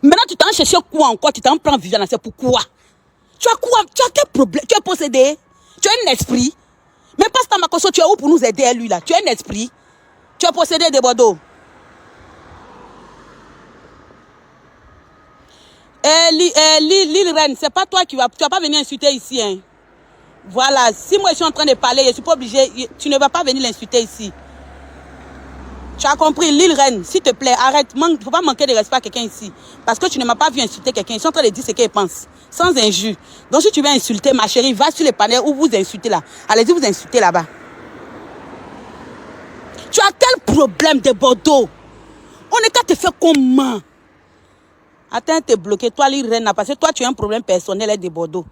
Maintenant, tu t'en cherches quoi encore? Tu t'en prends Viviane, c'est pourquoi? Tu as quoi? Tu as quel problème? Tu es possédé? Tu as un esprit? Mais passe ta macosso, tu es où pour nous aider, lui, là? Tu as un esprit? Tu es possédé de Bordeaux? L'île Reine, c'est pas toi qui vas... Tu vas pas venir insulter ici, hein? Voilà, si moi je suis en train de parler, je suis pas obligée... Tu ne vas pas venir l'insulter ici. Tu as compris, l'île Reine, s'il te plaît, arrête. Il ne faut pas manquer de respect à quelqu'un ici. Parce que tu ne m'as pas vu insulter quelqu'un. Ils sont en train de dire ce qu'ils pensent. Sans injure. Donc si tu veux insulter, ma chérie, va sur les panels où vous insultez là. Allez-y, vous insultez là-bas. Tu as quel problème de Bordeaux? On est qu'à te faire comment? Attends, t'es bloqué. Toi, l'île Reine, parce que toi, tu as un problème personnel de Bordeaux.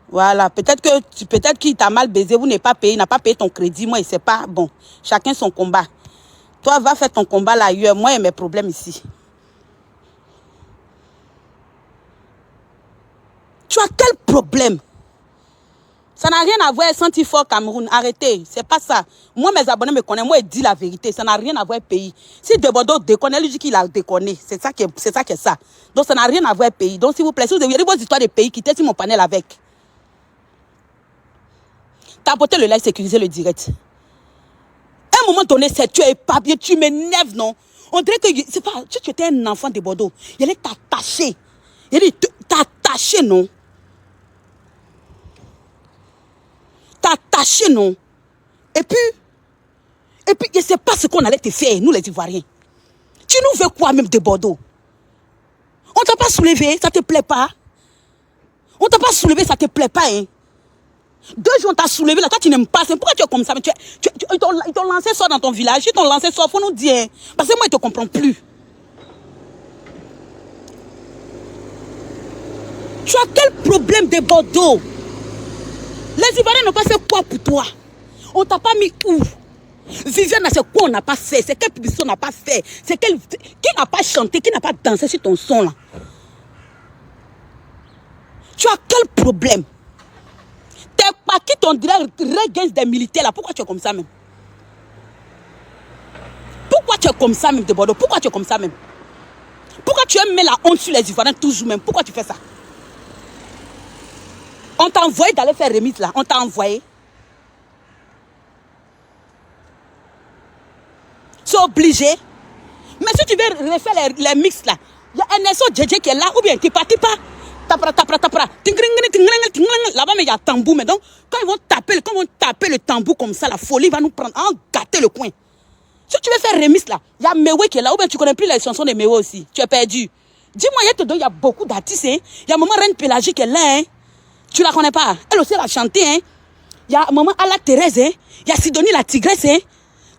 Voilà. Peut-être qu'il t'a mal baisé. Vous n'avez pas payé. Il n'a pas payé ton crédit. Moi, il ne sait pas. Bon, chacun son combat. Toi, va faire ton combat là ailleurs. Moi, j'ai mes problèmes ici. Tu as quel problème? Ça n'a rien à voir avec Senti Fort Cameroun. Arrêtez. C'est pas ça. Moi, mes abonnés me connaissent. Moi, je dis la vérité. Ça n'a rien à voir avec le pays. Si de Bordeaux déconne, lui dit qu'il a déconné. C'est ça qui est ça. Donc, ça n'a rien à voir avec le pays. Donc, s'il vous plaît, si vous avez vos histoires de pays, quittez sur mon panel avec. Tapotez le live, sécurisez le direct. À un moment donné, tu es papier, tu m'énerves, non? On dirait que c'est pas, tu étais un enfant de Bordeaux. Il allait t'attacher. Il allait t'attacher, non? T'attacher, non? Et puis, je ne sais pas ce qu'on allait te faire, nous les Ivoiriens. Tu nous veux quoi même de Bordeaux? On t'a pas soulevé, ça te plaît pas? On t'a pas soulevé, ça te plaît pas, hein? 2 jours, on t'a soulevé, là, toi, tu n'aimes pas. C'est pourquoi tu es comme ça? Mais ils t'ont lancé ça dans ton village. Ils t'ont lancé ça, il faut nous dire. Hein? Parce que moi, ils ne te comprennent plus. Tu as quel problème de Bordeaux? Les Ivoiriens n'ont pas fait quoi pour toi? On t'a pas mis où? Viviane, c'est quoi on n'a pas fait? C'est quelle publicité on n'a pas fait? Qui n'a pas chanté? Qui n'a pas dansé sur ton son, là? Tu as quel problème? T'es pas qui t'on dirait regains des militaires là. Pourquoi tu es comme ça même? Pourquoi tu es comme ça même de Bordeaux? Pourquoi tu es comme ça même? Pourquoi tu aimes mettre la honte sur les Ivoiriens toujours même? Pourquoi tu fais ça? On t'a envoyé d'aller faire remise là. On t'a envoyé. C'est obligé. Mais si tu veux refaire les mix là, il y a un SO JJ qui est là ou bien tu partis pas. Tapra. Là-bas, mais il y a tambour. Mais donc, quand ils vont taper le tambour comme ça, la folie va nous prendre, gâter le coin. Si tu veux faire remise là, il y a Mewe qui est là, ou bien tu connais plus les chansons de Mewe aussi. Tu es perdu. Dis-moi, il y a beaucoup d'artistes. Hein. Il y a maman Reine Pélagie qui est là. Hein. Tu la connais pas? Elle aussi, elle a chanté. Hein. Il y a maman Ala Thérèse. Hein. Il y a Sidonie la Tigresse. Hein.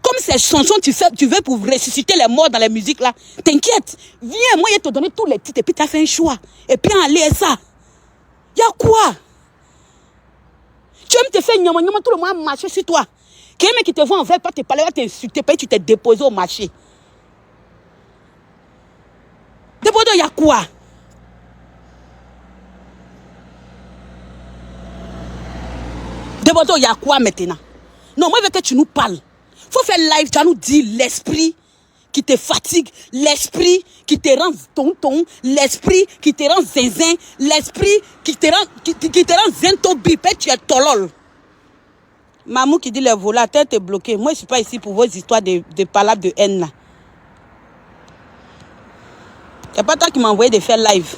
Comme ces chansons, tu veux pour ressusciter les morts dans la musique là. T'inquiète. Viens, moi, je vais te donner tous les titres. Et puis, tu as fait un choix. Et puis, aller ça. Il y a quoi? Tu aimes te faire nyama, tout le monde marcher sur toi. Quelqu'un qui te voit en vrai, pas te parler, va t'insulter, puis tu t'es déposé au marché. De Bordeaux, il y a quoi? De Bordeaux, il y a quoi maintenant? Non, moi, je veux que tu nous parles. Faut faire live, tu vas nous dire l'esprit qui te fatigue, l'esprit qui te rend tonton, l'esprit qui te rend zinzin, l'esprit qui te rend zintobi, puis tu es tolol. Mamou qui dit les volets, la tête est bloquée. Moi, je ne suis pas ici pour vos histoires de palabres de haine là. C'est pas toi qui m'as envoyé de faire live.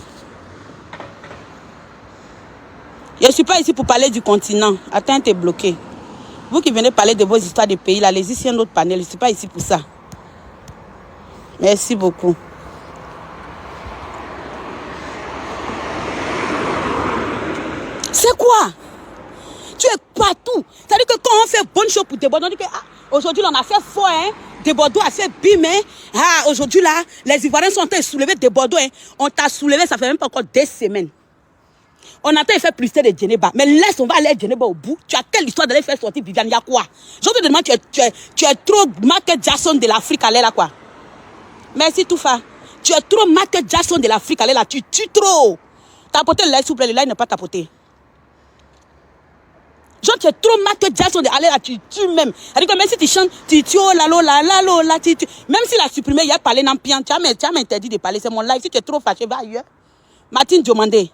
Je ne suis pas ici pour parler du continent. Attends, t'es bloqué. Vous qui venez parler de vos histoires de pays, là, allez-y sur un autre panel. Je ne suis pas ici pour ça. Merci beaucoup. C'est quoi? Tu es partout. C'est-à-dire que quand on fait bonne chose pour Bordeaux, on dit que aujourd'hui, on a fait fort, hein. Bordeaux a fait bim, hein. Aujourd'hui, là, les Ivoiriens sont en train de soulever Bordeaux, hein. On t'a soulevé, ça fait même pas encore 2 semaines. On attend de faire plus de Djeneba. Mais laisse, on va aller à Djeneba au bout. Tu as quelle histoire d'aller faire sortir Viviane? Il y a quoi? Je te demande, tu es trop Michael Jackson de l'Afrique, allez là, quoi. Merci, Toufa. Tu es trop Michael Jackson de l'Afrique, allez là. Tu tues trop. Tapoter le live, s'il vous plaît. Le live n'est pas tapoté. Genre, tu es trop Michael Jackson d'aller là, tu tues même. C'est-à-dire que même si tu chantes, tu tues, oh là, tu tues. Même s'il a supprimé, il a parlé dans pian, tu as m'interdit de parler, c'est mon live. Si tu es trop fâché, va ailleurs. Martine Diomandé,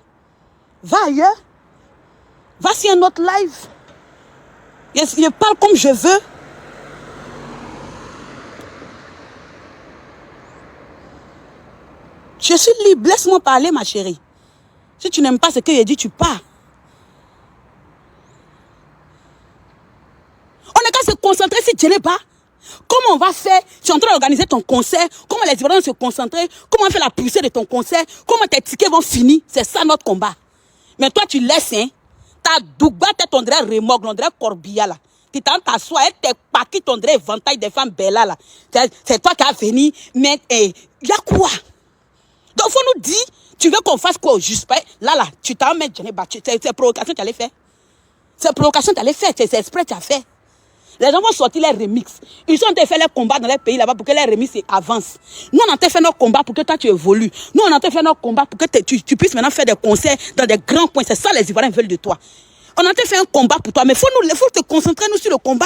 va ailleurs. Va sur un autre live. Je parle comme je veux. Je suis libre, laisse-moi parler, ma chérie. Si tu n'aimes pas ce que j'ai dit, tu pars. On n'a qu'à se concentrer si tu n'es pas. Comment on va faire? Tu es en train d'organiser ton concert. Comment les Ivoiriens vont se concentrer? Comment on fait la poussée de ton concert? Comment tes tickets vont finir? C'est ça notre combat. Mais toi, tu laisses, hein? Ta dougba, t'es on dirait remorque, on dirait corbillard, là. Tu t'assois, elle t'es paquet, on dirait éventail des femmes belles, là. C'est toi qui as venu. Mais, il y a quoi? Donc, il faut nous dire, tu veux qu'on fasse quoi au juste? Là, tu t'en mets, c'est provocation que tu allais faire. C'est provocation que tu allais faire, c'est exprès que tu as fait. Les gens vont sortir les remix. Ils sont en train de faire les combats dans les pays là-bas pour que les remix avancent. Nous, on est en train de faire nos combats pour que toi, tu évolues. Nous, on est en train de faire nos combats pour que tu puisses maintenant faire des concerts dans des grands coins. C'est ça les Ivoiriens veulent de toi. On est en train de faire un combat pour toi. Mais il faut te concentrer nous sur le combat.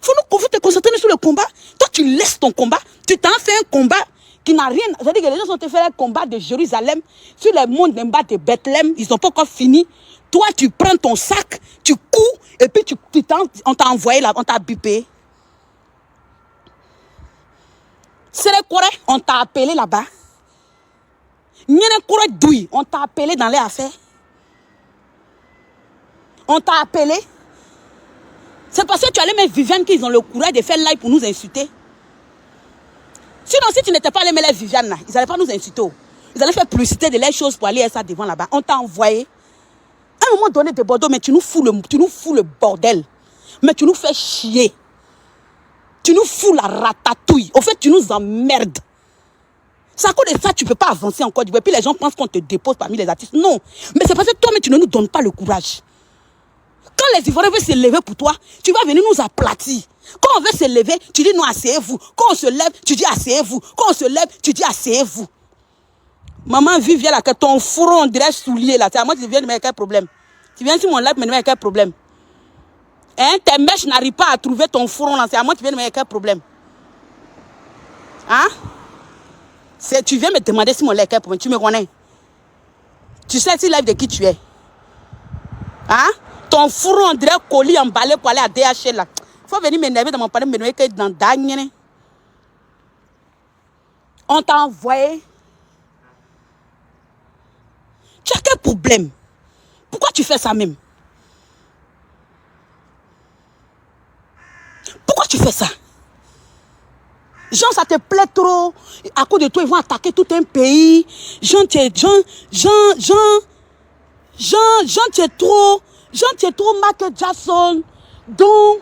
Faut te concentrer nous sur le combat. Toi, tu laisses ton combat. Tu t'en fais un combat qui n'a rien. C'est-à-dire que les gens sont en train de faire un combat de Jérusalem sur les monts d'en bas de Bethléem. Ils n'ont pas encore fini. Toi, tu prends ton sac, tu cours, et puis on t'a envoyé là, on t'a bipé. C'est les Corées, on t'a appelé là-bas. On t'a appelé dans les affaires. On t'a appelé. C'est parce que tu allais mettre Viviane qu'ils ont le courage de faire live pour nous insulter. Sinon, si tu n'étais pas allé mettre Viviane là, ils n'allaient pas nous insulter. Ils allaient faire publicité de les choses pour aller ça devant là-bas. On t'a envoyé. À un moment donné de Bordeaux, mais tu nous fous le bordel. Mais tu nous fais chier. Tu nous fous la ratatouille. Au fait, tu nous emmerdes. C'est à cause de ça tu ne peux pas avancer encore. Et puis les gens pensent qu'on te dépose parmi les artistes. Non. Mais c'est parce que toi, mais tu ne nous donnes pas le courage. Quand les Ivoiriens veulent se lever pour toi, tu vas venir nous aplatir. Quand on veut se lever, tu dis non, asseyez-vous. Quand on se lève, tu dis asseyez-vous. Quand on se lève, tu dis asseyez-vous. Maman Viviane, là, que ton front dirait soulier là. C'est à moi que tu viens de me mettre quel problème? Tu viens sur mon live, me mettre quel problème? Hein? Tes mèches n'arrivent pas à trouver ton front là. C'est à moi que tu viens de me mettre quel problème? Hein? Tu viens me demander si mon live quel problème. Tu me connais? Tu sais si live de qui tu es? Hein? Ton front dirait colis emballé pour aller à DHL là. Faut venir m'énerver dans mon palais, me donner que dans Dagné. On t'a envoyé. Tu as quel problème? Pourquoi tu fais ça même? Pourquoi tu fais ça? Jean, ça te plaît trop. À cause de toi, ils vont attaquer tout un pays. Jean, tu es trop Michael Jackson. Donc,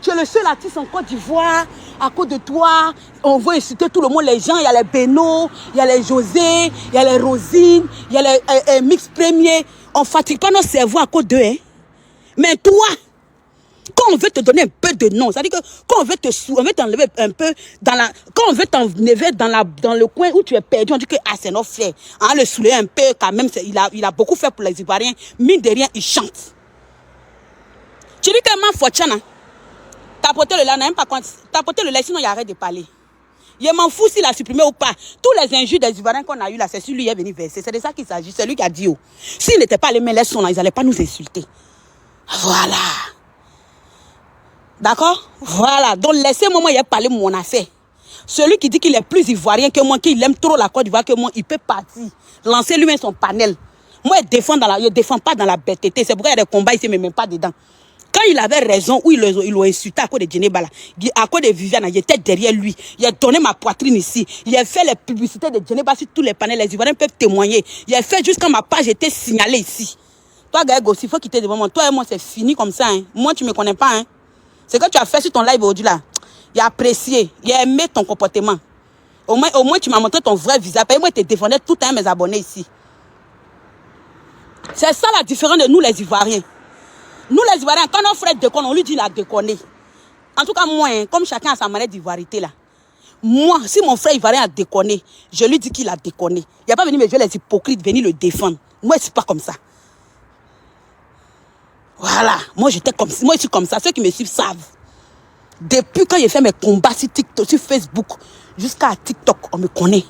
tu es le seul artiste en Côte d'Ivoire. À cause de toi, on veut inciter tout le monde, les gens. Il y a les Beno, il y a les José, il y a les Rosine, il y a les Mix Premier. On ne fatigue pas nos cerveaux à cause d'eux. Hein? Mais toi, quand on veut te donner un peu de nom, c'est-à-dire que quand on veut t'enlever un peu quand on veut t'enlever dans le coin où tu es perdu, on dit que c'est notre frère. Hein, le soulever un peu quand même, il a beaucoup fait pour les Ivoiriens. Mine de rien, il chante. Tu dis que ma fortune, tapoter le lait, n'aime pas quand tapoter le lait, sinon il arrête de parler. Je m'en fous s'il a supprimé ou pas. Tous les injures des Ivoiriens qu'on a eu là, c'est sur lui qui est venu verser. C'est de ça qu'il s'agit. C'est lui qui a dit. Oh. S'il n'était pas allé mettre les sons là, ils n'allaient pas nous insulter. Voilà. D'accord? Voilà. Donc laissez-moi, moi, il a parlé de mon affaire. Celui qui dit qu'il est plus ivoirien que moi, qu'il aime trop la Côte d'Ivoire que moi, il peut partir. Lancer lui-même son panel. Moi, je ne défends pas dans la bêteté. C'est pourquoi il y a des combats ici, mais même pas dedans. Quand il avait raison, où il l'a insulté à cause de Djeneba, à cause de Viviane, j'étais derrière lui. Il a donné ma poitrine ici. Il a fait les publicités de Djeneba sur tous les panels. Les Ivoiriens peuvent témoigner. Il a fait jusqu'à ma page était signalée ici. Toi, Gaëgo, il faut quitter devant moi. Toi et moi, c'est fini comme ça. Hein. Moi, tu ne me connais pas. Hein. Ce que tu as fait sur ton live aujourd'hui là, il a apprécié. Il a aimé ton comportement. Au moins tu m'as montré ton vrai visage. Et moi, je te défendais tout un mes abonnés ici. C'est ça la différence de nous, les Ivoiriens. Nous, les Ivoiriens, quand nos frères déconnent, on lui dit qu'il a déconné. En tout cas, moi, hein, comme chacun a sa manière d'ivoirité là. Moi, si mon frère Ivoirien a déconné, je lui dis qu'il a déconné. Il n'y a pas venu me jouer les hypocrites, venir le défendre. Moi, c'est pas comme ça. Voilà. Moi, j'étais comme ça. Moi, je suis comme ça. Ceux qui me suivent savent. Depuis quand j'ai fait mes combats sur TikTok, sur Facebook, jusqu'à TikTok, on me connaît.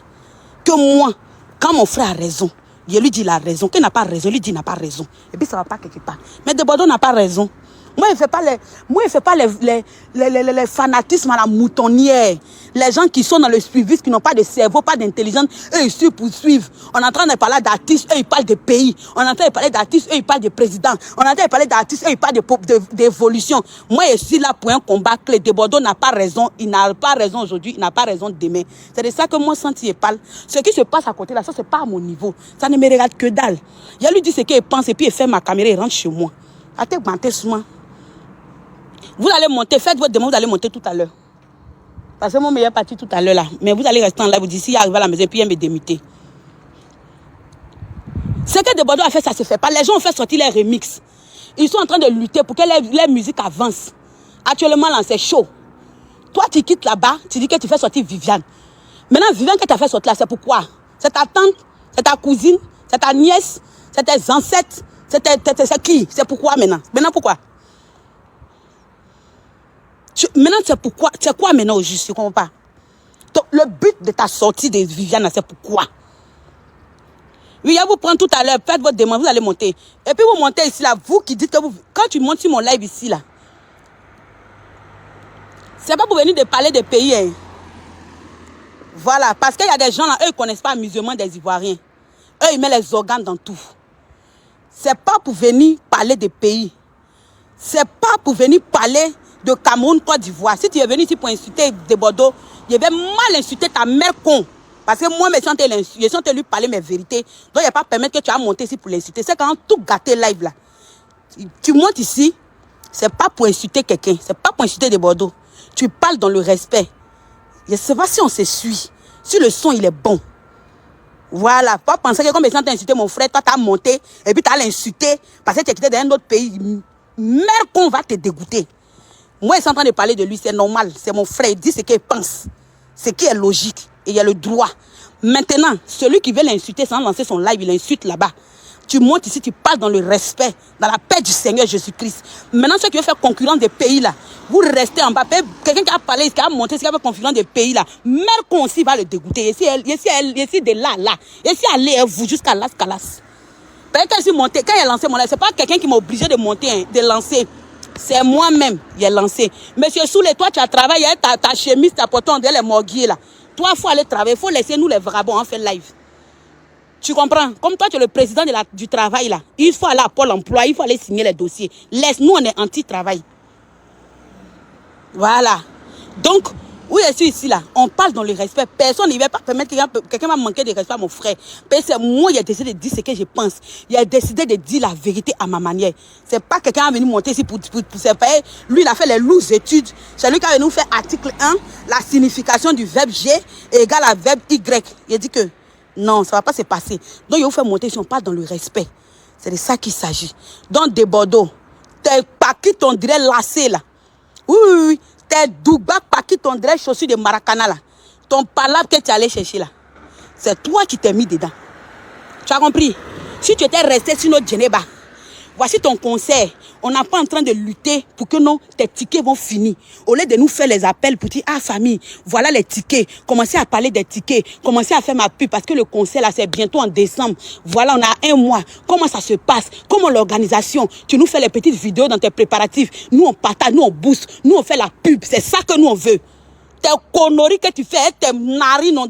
Que moi, quand mon frère a raison, je lui dis il a raison. Qu'il n'a pas raison, lui dit il n'a pas raison. Et puis ça ne va pas quelque part. Mais de Bordeaux n'a pas raison. Moi, il ne fait pas les fanatismes à la moutonnière. Les gens qui sont dans le suivisme, qui n'ont pas de cerveau, pas d'intelligence, eux, ils suivent pour suivre. On est en train de parler d'artistes, eux, ils parlent de pays. On est en train de parler d'artistes, eux, ils parlent de président. On est en train de parler d'artistes, eux, ils parlent d'évolution. Moi, je suis là pour un combat clé. De Bordeaux n'a pas raison. Il n'a pas raison aujourd'hui, il n'a pas raison demain. C'est de ça que moi, quand il parle, ce qui se passe à côté là, ça, c'est pas à mon niveau. Ça ne me regarde que dalle. Il lui dit ce qu'il pense et puis il fait ma caméra, il rentre chez moi. Vous allez monter, faites votre demande, vous allez monter tout à l'heure. Parce que mon meilleur parti tout à l'heure là. Mais vous allez rester en live, vous dites, s'il arrive à la maison, puis il me démuter. Ce que De Bordeaux a fait, ça ne se fait pas. Les gens ont fait sortir les remixes. Ils sont en train de lutter pour que les musiques avancent. Actuellement, là, c'est chaud. Toi, tu quittes là-bas, tu dis que tu fais sortir Viviane. Maintenant, Viviane que tu as fait sortir là, c'est pourquoi? C'est ta tante, c'est ta cousine, c'est ta nièce, c'est tes ancêtres, c'est qui? C'est pourquoi maintenant? Maintenant, pourquoi? Maintenant, c'est pourquoi? C'est quoi maintenant au juste? Je ne comprends pas. Donc, le but de ta sortie de Viviane, c'est pourquoi? Oui, je vous prends tout à l'heure, faites votre demande, vous allez monter. Et puis vous montez ici là, vous qui dites que vous... Quand tu montes sur mon live ici là, c'est pas pour venir de parler des pays. Hein. Voilà, parce qu'il y a des gens là, eux, ils ne connaissent pas le musulman des Ivoiriens. Eux, ils mettent les organes dans tout. C'est pas pour venir parler des pays. C'est pas pour venir parler de Cameroun, Côte d'Ivoire. Si tu es venu ici pour insulter De Bordeaux, je vais mal insulter ta mère con. Parce que moi, je suis en train de lui parler mes vérités. Donc, il n'y a pas permettre que tu as monté ici pour l'insulter. C'est quand tout gâté live là. Tu montes ici, c'est pas pour insulter quelqu'un. C'est pas pour insulter De Bordeaux. Tu parles dans le respect. Je ne sais pas si on se suit. Si le son, il est bon. Voilà. Pas penser que comme tu as insulté mon frère, toi, tu as monté et puis tu as l'insulté parce que tu es quitté dans un autre pays. Mère qu'on va te dégoûter. Moi, je suis en train de parler de lui, c'est normal. C'est mon frère, il dit ce qu'il pense. Ce qui est logique. Et il y a le droit. Maintenant, celui qui veut l'insulter sans lancer son live, il l'insulte là-bas. Tu montes ici, tu parles dans le respect, dans la paix du Seigneur Jésus-Christ. Maintenant, ceux qui veulent faire concurrence des pays là, vous restez en bas. Quelqu'un qui a parlé, qui a monté, qui a fait concurrence des pays là, mère qu'on aussi va le dégoûter. Ici, de là, là. Ici, allez, vous, jusqu'à Las Calas. Quand je suis monté, quand il a lancé mon live, c'est pas quelqu'un qui m'a obligé de monter, hein, de lancer. C'est moi-même qui ai lancé. Monsieur Soulé, toi, tu as travaillé, ta chemise, ta poton, les morguiers là. Toi, il faut aller travailler, il faut laisser nous les vagabonds en faire live. Tu comprends? Comme toi, tu es le président du travail là. Il faut aller à Pôle emploi, il faut aller signer les dossiers. Laisse-nous, on est anti-travail. Voilà. Donc, où je suis ici là, on parle dans le respect. Personne ne va pas permettre que quelqu'un va manquer de respect à mon frère. Parce que moi, j'ai décidé de dire ce que je pense. J'ai décidé de dire la vérité à ma manière. C'est pas quelqu'un qui est venu monter ici pour se faire. Lui, il a fait les lourdes études. C'est lui qui a venu faire article 1, la signification du verbe G égale à verbe Y. Il a dit que non, ça ne va pas se passer. Donc, il vous fait monter si on parle dans le respect. C'est de ça qu'il s'agit. Donc, De Bordeaux, t'es pas qui t'on dirait lacé là. Oui, oui, oui. Tes douba pas qui t'ont dirait chaussures de Maracana là. Ton palabre que tu allais chercher là. C'est toi qui t'es mis dedans. Tu as compris? Si tu étais resté sur notre Geneva, voici ton conseil. On n'est pas en train de lutter pour que non, tes tickets vont finir. Au lieu de nous faire les appels pour dire, ah famille, voilà les tickets. Commencez à parler des tickets. Commencez à faire ma pub parce que le conseil là, c'est bientôt en décembre. Voilà, on a un mois. Comment ça se passe? Comment l'organisation? Tu nous fais les petites vidéos dans tes préparatifs. Nous, on partage, nous, on booste. Nous, on fait la pub. C'est ça que nous, on veut. Tes conneries que tu fais, tes narines, on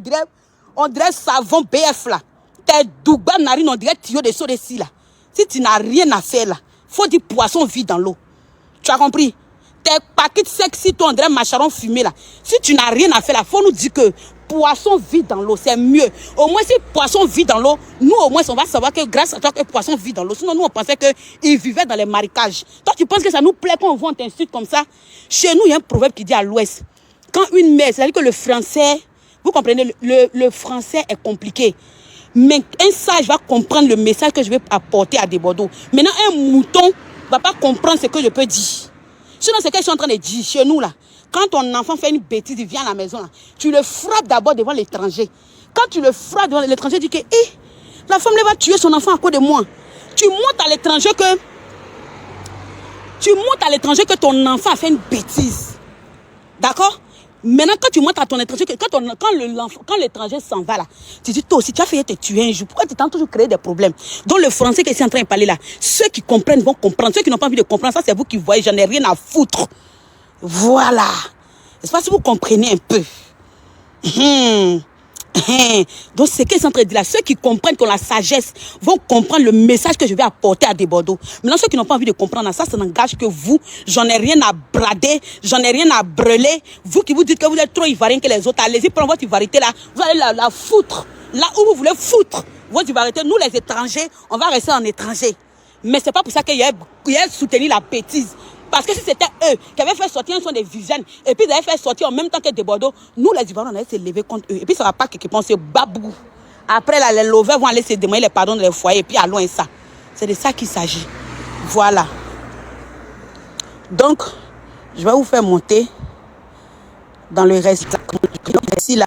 dirait savon BF là. Tes douba narines, on dirait tuyau de saut de scie là. Si tu n'as rien à faire là, faut dire poisson vit dans l'eau. Tu as compris? Tes paquets sexy, toi, on dirait macharon fumé là. Si tu n'as rien à faire là, faut nous dire que poisson vit dans l'eau, c'est mieux. Au moins, si poisson vit dans l'eau, nous, au moins, on va savoir que grâce à toi, que poisson vit dans l'eau. Sinon, nous, on pensait qu'il vivait dans les marécages. Toi, tu penses que ça nous plaît quand on voit un t'insulte comme ça? Chez nous, il y a un proverbe qui dit à l'ouest, quand une mère, c'est-à-dire que le français, vous comprenez, le français est compliqué. Mais un sage va comprendre le message que je vais apporter à De Bordeaux. Maintenant, un mouton ne va pas comprendre ce que je peux dire. Sinon, c'est ce que je suis en train de dire chez nous là. Quand ton enfant fait une bêtise, il vient à la maison là, tu le frappes d'abord devant l'étranger. Quand tu le frappes devant l'étranger, tu dis que la femme va tuer son enfant à cause de moi. Tu montes à l'étranger que Tu montes à l'étranger que ton enfant a fait une bêtise. D'accord? Maintenant, quand tu montres à ton étranger, quand l'étranger s'en va là, tu dis, toi aussi, tu as failli te tuer un jour. Pourquoi tu t'as toujours créé des problèmes? Donc, le français qui est en train de parler là, ceux qui comprennent vont comprendre. Ceux qui n'ont pas envie de comprendre, ça, c'est vous qui voyez, j'en ai rien à foutre. Voilà. N'est-ce pas si vous comprenez un peu? Donc, c'est ce qu'ils sont en train de dire là. Ceux qui comprennent qu'on a la sagesse vont comprendre le message que je vais apporter à Desbordeaux. Maintenant, ceux qui n'ont pas envie de comprendre ça n'engage que vous. J'en ai rien à brader, j'en ai rien à brûler. Vous qui vous dites que vous êtes trop ivoirien que les autres, allez-y, prenez votre ivarité là. Vous allez la foutre. Là où vous voulez foutre votre ivarité. Nous, les étrangers, on va rester en étranger. Mais c'est pas pour ça qu'il y a soutenu la bêtise. Parce que si c'était eux qui avaient fait sortir un son des Viviane, et puis ils avaient fait sortir en même temps que Desbordeaux, nous les Ivoiriens, on allait se lever contre eux. Et puis ça ne va pas quelque part, c'est babou. Après, là, les lovers vont aller se demander les pardons dans les foyers, et puis allons et ça. C'est de ça qu'il s'agit. Voilà. Donc, je vais vous faire monter dans le reste. Ici, là.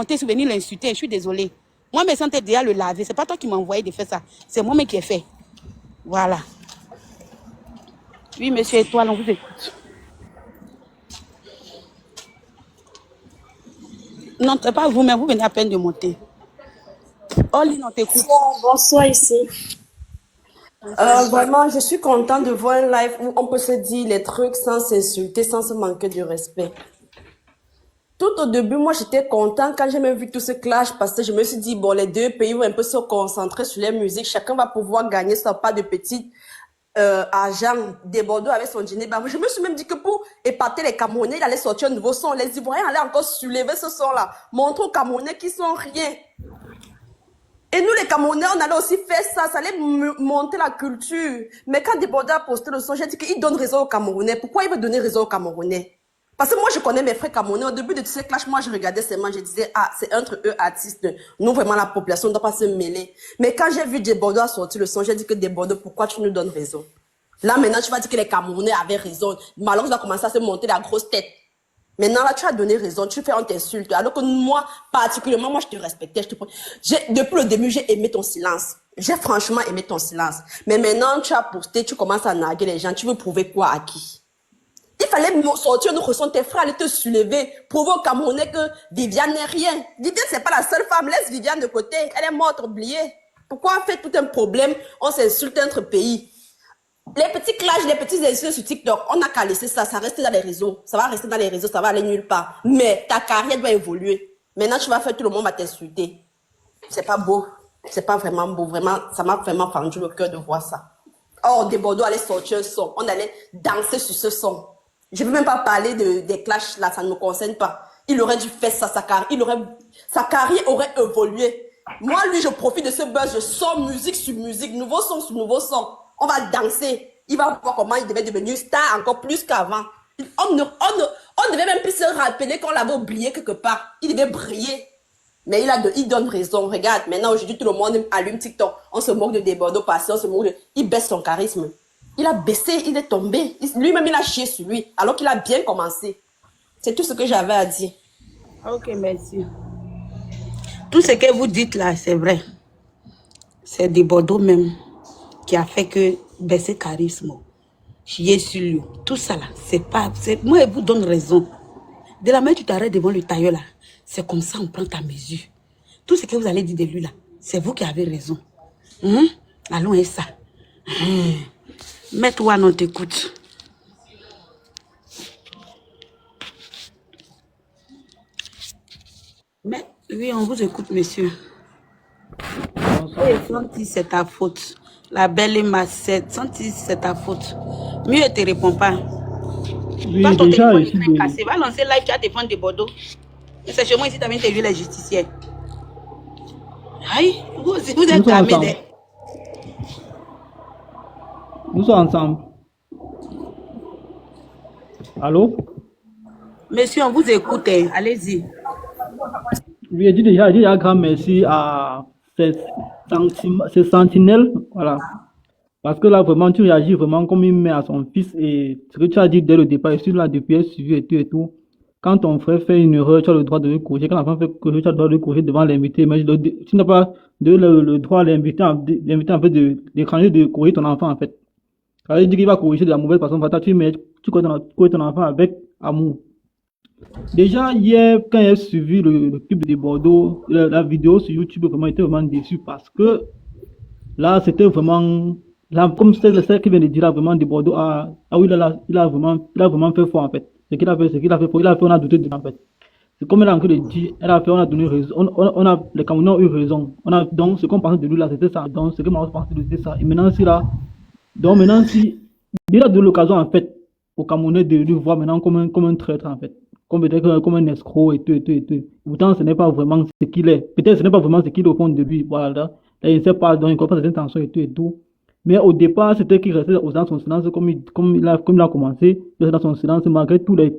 Je suis venu l'insulter, je suis désolée. Moi, me sentais déjà le laver. C'est pas toi qui m'as envoyé de faire ça. C'est moi-même qui ai fait. Voilà. Oui, monsieur Étoile, on vous écoute. Non, c'est pas vous, mais vous venez à peine de monter. Oli, on t'écoute. Bonsoir ici. Vraiment, je suis contente de voir un live où on peut se dire les trucs sans s'insulter, sans se manquer de respect. Tout au début, moi, j'étais contente quand j'ai même vu tout ce clash parce que je me suis dit, bon, les deux pays vont un peu se concentrer sur les musiques. Chacun va pouvoir gagner son pas de petit argent. Desbordeaux avec son dîner. Bah, je me suis même dit que pour épater les Camerounais, il allait sortir un nouveau son. Les Ivoiriens allaient encore soulever ce son-là. Montrer aux Camerounais qu'ils sont rien. Et nous, les Camerounais, on allait aussi faire ça. Ça allait monter la culture. Mais quand Desbordeaux a posté le son, j'ai dit qu'il donne raison aux Camerounais. Pourquoi il veut donner raison aux Camerounais? Parce que moi, je connais mes frères camerounais. Au début de tous ces clashs, moi, je regardais seulement, je disais, ah, c'est entre eux artistes. Nous, vraiment, la population ne doit pas se mêler. Mais quand j'ai vu Desbordeaux sortir le son, j'ai dit que Desbordeaux, pourquoi tu nous donnes raison? Là, maintenant, tu vas dire que les Camerounais avaient raison. Malheureusement, ça a commencé à se monter la grosse tête. Maintenant, là, tu as donné raison. Tu fais, on t'insulte. Alors que moi, particulièrement, moi, je te respectais. Depuis le début, j'ai aimé ton silence. J'ai franchement aimé ton silence. Mais maintenant, tu as posté, tu commences à narguer les gens. Tu veux prouver quoi à qui? Il fallait sortir nous ressent tes frères allaient te soulever, prouver aux Camerounais que Viviane n'est rien. Viviane, c'est pas la seule femme. Laisse Viviane de côté. Elle est morte, oubliée. Pourquoi on fait tout un problème? On s'insulte entre pays. Les petits clashs, les petits insultes sur TikTok, on n'a qu'à laisser ça. Ça reste dans les réseaux. Ça va rester dans les réseaux. Ça va aller nulle part. Mais ta carrière doit évoluer. Maintenant, tu vas faire tout le monde va t'insulter. C'est pas beau. C'est pas vraiment beau. Vraiment, ça m'a vraiment fendu le cœur de voir ça. Or, Desbordeaux allait sortir un son. On allait danser sur ce son. Je ne veux même pas parler des clashs là, ça ne me concerne pas. Il aurait dû faire ça, sa carrière aurait évolué. Moi, lui, je profite de ce buzz, je sors musique sur musique, nouveau son sur nouveau son. On va danser. Il va voir comment il devait devenir star encore plus qu'avant. On devait même plus se rappeler qu'on l'avait oublié quelque part. Il devait briller. Mais il donne raison. Regarde, maintenant, aujourd'hui, tout le monde allume TikTok. On se moque de Desbordeaux passé, on se moque de... Il baisse son charisme. Il a baissé, il est tombé. Lui-même, il a chié sur lui, alors qu'il a bien commencé. C'est tout ce que j'avais à dire. Ok, merci. Tout ce que vous dites là, c'est vrai. C'est Desbordeaux même qui a fait que baisser charisme, chier sur lui. Tout ça là, c'est pas... Moi, je vous donne raison. De la main, tu t'arrêtes devant le tailleur là. C'est comme ça, on prend ta mesure. Tout ce que vous allez dire de lui là, c'est vous qui avez raison. Allons et ça. Mets-toi, on t'écoute. Mais, oui, on vous écoute, monsieur. Oui, Santi, c'est ta faute. La belle et ma Santi, c'est ta faute. Mieux, elle ne te répond pas. Oui, Toi, ton déjà, téléphone ici, est très cassé. Va lancer live, tu as défendre des Bordeaux. Et c'est chez moi ici, tu as vu les justiciers. Aïe, vous êtes calmés. Nous sommes ensemble. Allô? Monsieur, on vous écoute. Allez-y. Oui, j'ai déjà un grand merci à ces sentinelles. Voilà. Parce que là, vraiment, tu réagis vraiment comme une mère à son fils. Et ce que tu as dit dès le départ, je suis là depuis, suivi et tout et tout. quand ton frère fait une erreur, tu as le droit de le corriger. Quand l'enfant fait une erreur, tu as le droit de le corriger devant l'invité. Mais tu n'as pas le droit à l'invité en fait d'écranger, de corriger ton enfant en fait. Ça veut dire qu'il va corriger de la mauvaise façon. Tu corriges ton enfant avec amour. Déjà, hier, quand j'ai suivi le clip de Bordeaux, la vidéo sur YouTube, vraiment, j'étais vraiment déçu parce que là, c'était vraiment, là, comme c'est celle qui vient de dire, là, vraiment, de Bordeaux, oui, il a vraiment fait fort, en fait. Ce qu'il a fait fort, on a douté de lui, en fait. C'est comme elle a encore dit, on a donné raison, les Camerounais ont eu raison. Donc, ce qu'on pensait de lui, là, c'était ça. Donc, ce que moi, je pensais de lui, c'était ça. Et maintenant, si, il a donné l'occasion, en fait, aux Camerounais de lui voir maintenant comme un traître, en fait. Comme un escroc et tout. Pourtant, ce n'est pas vraiment ce qu'il est. Peut-être ce n'est pas vraiment ce qu'il est au fond de lui. Voilà. Là, il ne sait pas, donc il comprend ses intentions et tout. Mais au départ, c'était qu'il restait dans son silence comme il a commencé. Il restait dans son silence malgré tout le.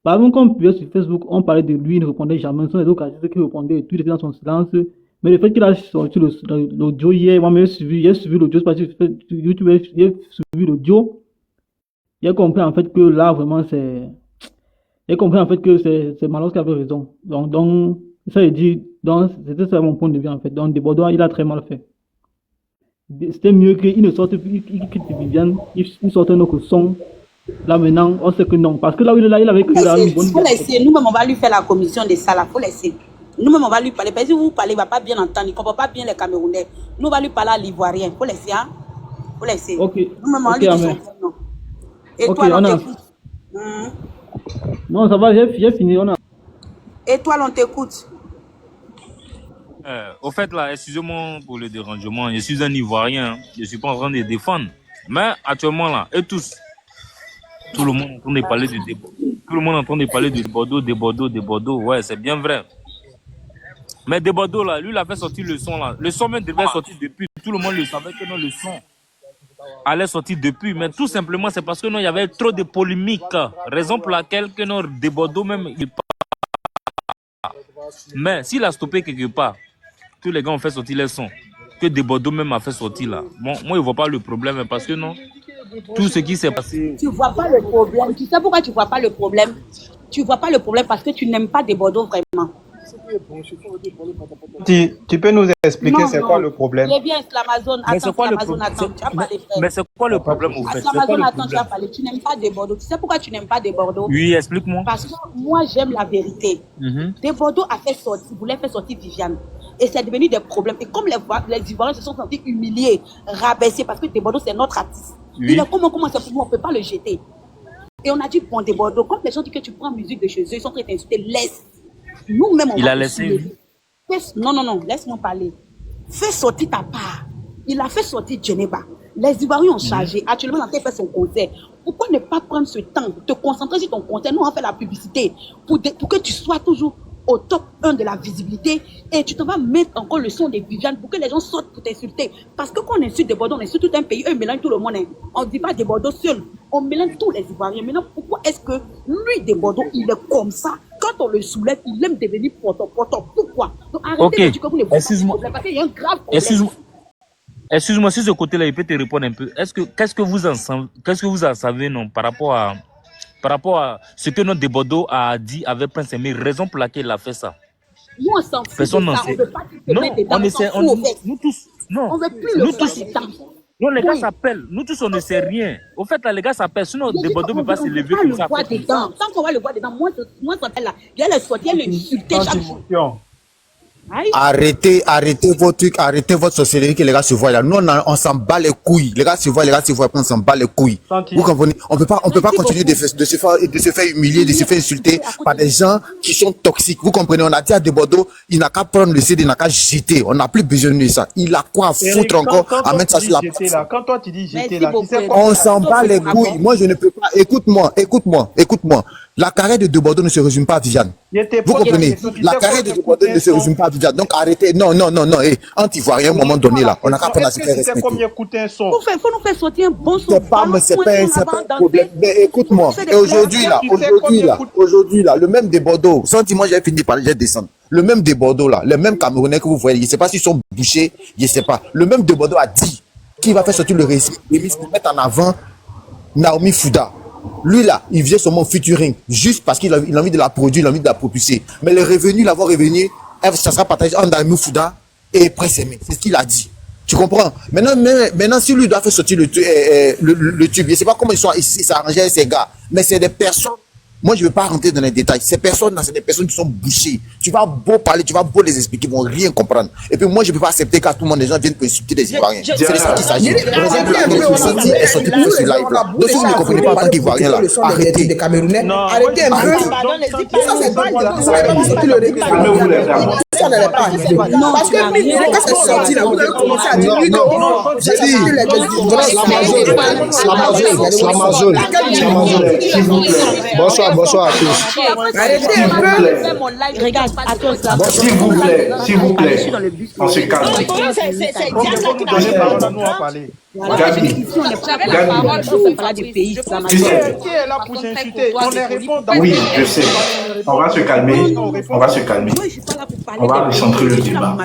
Par exemple, quand on pouvait sur Facebook, on parlait de lui, il ne répondait jamais. Ce sont les autres qui répondaient et tout, il était dans son silence. Mais le fait qu'il a sorti l'audio hier, moi, j'ai suivi l'audio, parce que YouTube, j'ai suivi l'audio. J'ai compris en fait que là, vraiment, j'ai compris en fait que c'est Malos qui avait raison. Donc ça, il dit, donc, c'était ça mon point de vue en fait. Donc, Bordeaux, il a très mal fait. C'était mieux qu'il ne sorte plus, qu'il quitte Viviane, il sorte un autre son. Là maintenant, on sait que non. Parce que là où il est là, il avait créé une bonne. Il faut laisser. Nous-mêmes, on va lui faire la commission de ça. Il faut laisser. Nous-mêmes, on va lui parler. Parce que si vous parlez, il ne va pas bien entendre. Il ne comprend pas bien les Camerounais. Nous, on va lui parler à l'Ivoirien. Il faut laisser. Hein? Il faut laisser. Ok. Nous-mêmes, on va lui dire son prénom. Et ok, toi, on t'écoute. Non, ça va, j'ai fini. Et toi, on t'écoute. Au fait, là, excusez-moi pour le dérangement. Je suis un Ivoirien. Je ne suis pas en train de défendre. Mais actuellement, là, et tous, tout le monde est en train de parler de Tout le monde est en train de parler de Bordeaux. Ouais, c'est bien vrai. Mais de Bordeaux, là, lui, il a fait sortir le son, là. Le son même devait sortir depuis. Tout le monde le savait que non, le son allait sortir depuis. Mais tout simplement, c'est parce que non, il y avait trop de polémiques. Raison pour laquelle que non, de Bordeaux même, il part. Mais s'il a stoppé quelque part, tous les gars ont fait sortir les sons. Que de Bordeaux même a fait sortir là. Bon, moi, je ne vois pas le problème parce que non, tout ce qui s'est passé. Tu ne vois pas le problème. Tu sais pourquoi tu ne vois pas le problème? Tu ne vois pas le problème parce que tu n'aimes pas des Bordeaux vraiment. Tu peux nous expliquer c'est quoi le problème? Eh bien, l'Amazon, attends, tu as parlé. Mais c'est quoi le problème au fait? L'Amazon, attends, tu as parlé. Tu n'aimes pas des Bordeaux. Tu sais pourquoi tu n'aimes pas des Bordeaux? Oui, explique-moi. Parce que moi, j'aime la vérité. Des Bordeaux voulait faire sortir Viviane. Et c'est devenu des problèmes. Et comme les Ivoiriens se sont sentis humiliés, rabaissés, parce que des Bordeaux, c'est notre artiste. Oui. Il a comment c'est pour nous, on ne peut pas le jeter. Et on a dit, bon, des Bordeaux, comme les gens disent que tu prends musique de chez eux, ils sont en train d'insulter, laisse. Nous-mêmes, on Il va a laissé. Non, laisse-moi parler. Fais sortir ta part. Il a fait sortir Geneva. Les Ivoiriens ont chargé. Actuellement, il a fait son concert. Pourquoi ne pas prendre ce temps, te concentrer sur ton concert? Nous, on fait la publicité pour que tu sois toujours au top 1 de la visibilité et tu te vas mettre encore le son des Viviane pour que les gens sortent pour t'insulter. Parce que quand on insulte des Bordeaux, on insulte tout un pays, eux mélangent tout le monde. Hein. On ne dit pas des Bordeaux seuls, on mélange tous les Ivoiriens. Maintenant, pourquoi est-ce que lui, des Bordeaux, il est comme ça? Quand on le soulève, il aime devenir poteau. Pourquoi? Donc arrêtez de dire que vous ne voyez pas ce problème, parce qu'il y a un grave problème. Excuse-moi, sur ce côté-là, il peut te répondre un peu. Qu'est-ce que vous en savez non, par rapport à ce que notre de Bordeaux a dit avec Prince Aimé, raison pour laquelle il a fait ça? Nous, on s'en fout. Personne n'en On sait. ne veut pas Nous tous, non. On ne veut plus le faire dedans. Non, les gars s'appellent. Nous tous, on ne sait rien. Au fait, là, les gars s'appellent. Sinon, de Bordeaux ne peut pas se lever comme ça. Tant qu'on va le voir dedans, moi, ça s'appelle là. Il y a le sortir, il y a le insulter chaque jour. Arrêtez vos trucs, arrêtez votre sorcellerie que les gars se voient là. Nous, on s'en bat les couilles. Les gars se voient, on s'en bat les couilles. Vous comprenez? On peut pas continuer de se faire humilier, de se faire insulter par des gens qui sont toxiques. Vous comprenez? On a dit à De Bordeaux, il n'a qu'à prendre le CD, il n'a qu'à jeter. On n'a plus besoin de ça. Il a quoi à foutre encore à mettre ça sur la plateforme? Quand toi tu dis jeter là, on s'en bat les couilles. Moi, je ne peux pas. Écoute-moi. La carrière de De Bordeaux ne se résume pas à Viviane. Vous comprenez? La carrière de De Bordeaux ne se résume pas à Viviane. Donc arrêtez. Non. Anti-Ivoirien, à un moment donné là. On n'a qu'à prendre à se faire respecter. Il faut nous faire sortir un bon son. C'est pas un problème. Mais écoute-moi. Et aujourd'hui là, le même de Bordeaux. Sentiment, j'ai fini par j'ai descendre. Le même de Bordeaux là, le même Camerounais que vous voyez, je ne sais pas s'ils sont bouchés, je ne sais pas. Le même de Bordeaux a dit qu'il va faire sortir le récit pour mettre en avant Naomi Fouda. Lui là, il faisait seulement featuring, juste parce qu'il a envie de la produire, il a envie de la propulser. Mais les revenus, l'avoir revenu, ça sera partagé entre Amou Fouda et Prince Aimé. C'est ce qu'il a dit. Tu comprends? Maintenant, si lui doit faire sortir le tube, je ne sais pas comment il s'est arrangé avec ces gars, mais c'est des personnes. Moi, je ne veux pas rentrer dans les détails. Ces personnes-là, c'est des personnes qui sont bouchées. Tu vas beau parler, tu vas beau les expliquer, ils ne vont rien comprendre. Et puis moi, je ne peux pas accepter qu'à tout le monde, les gens viennent pour insulter les Ivoiriens. C'est de ça qu'il s'agit. Par exemple, il est sorti pour ce live-là. Donc, si vous ne comprenez pas en tant qu'Ivoirien, là, arrêtez. Arrêtez un peu. Ça, c'est pas ça n'allait pas arriver. Parce que quand c'est sorti là, vous avez commencé à dire lui non. J'ai dit Slamazone. Bonsoir à tous. Arrêtez un peu. Regarde, attends ça. S'il vous plaît, on se calme. Gabi, Qui est là pour s'insulter? On les répond dans oui, je sais. On va se calmer. On va recentrer le débat.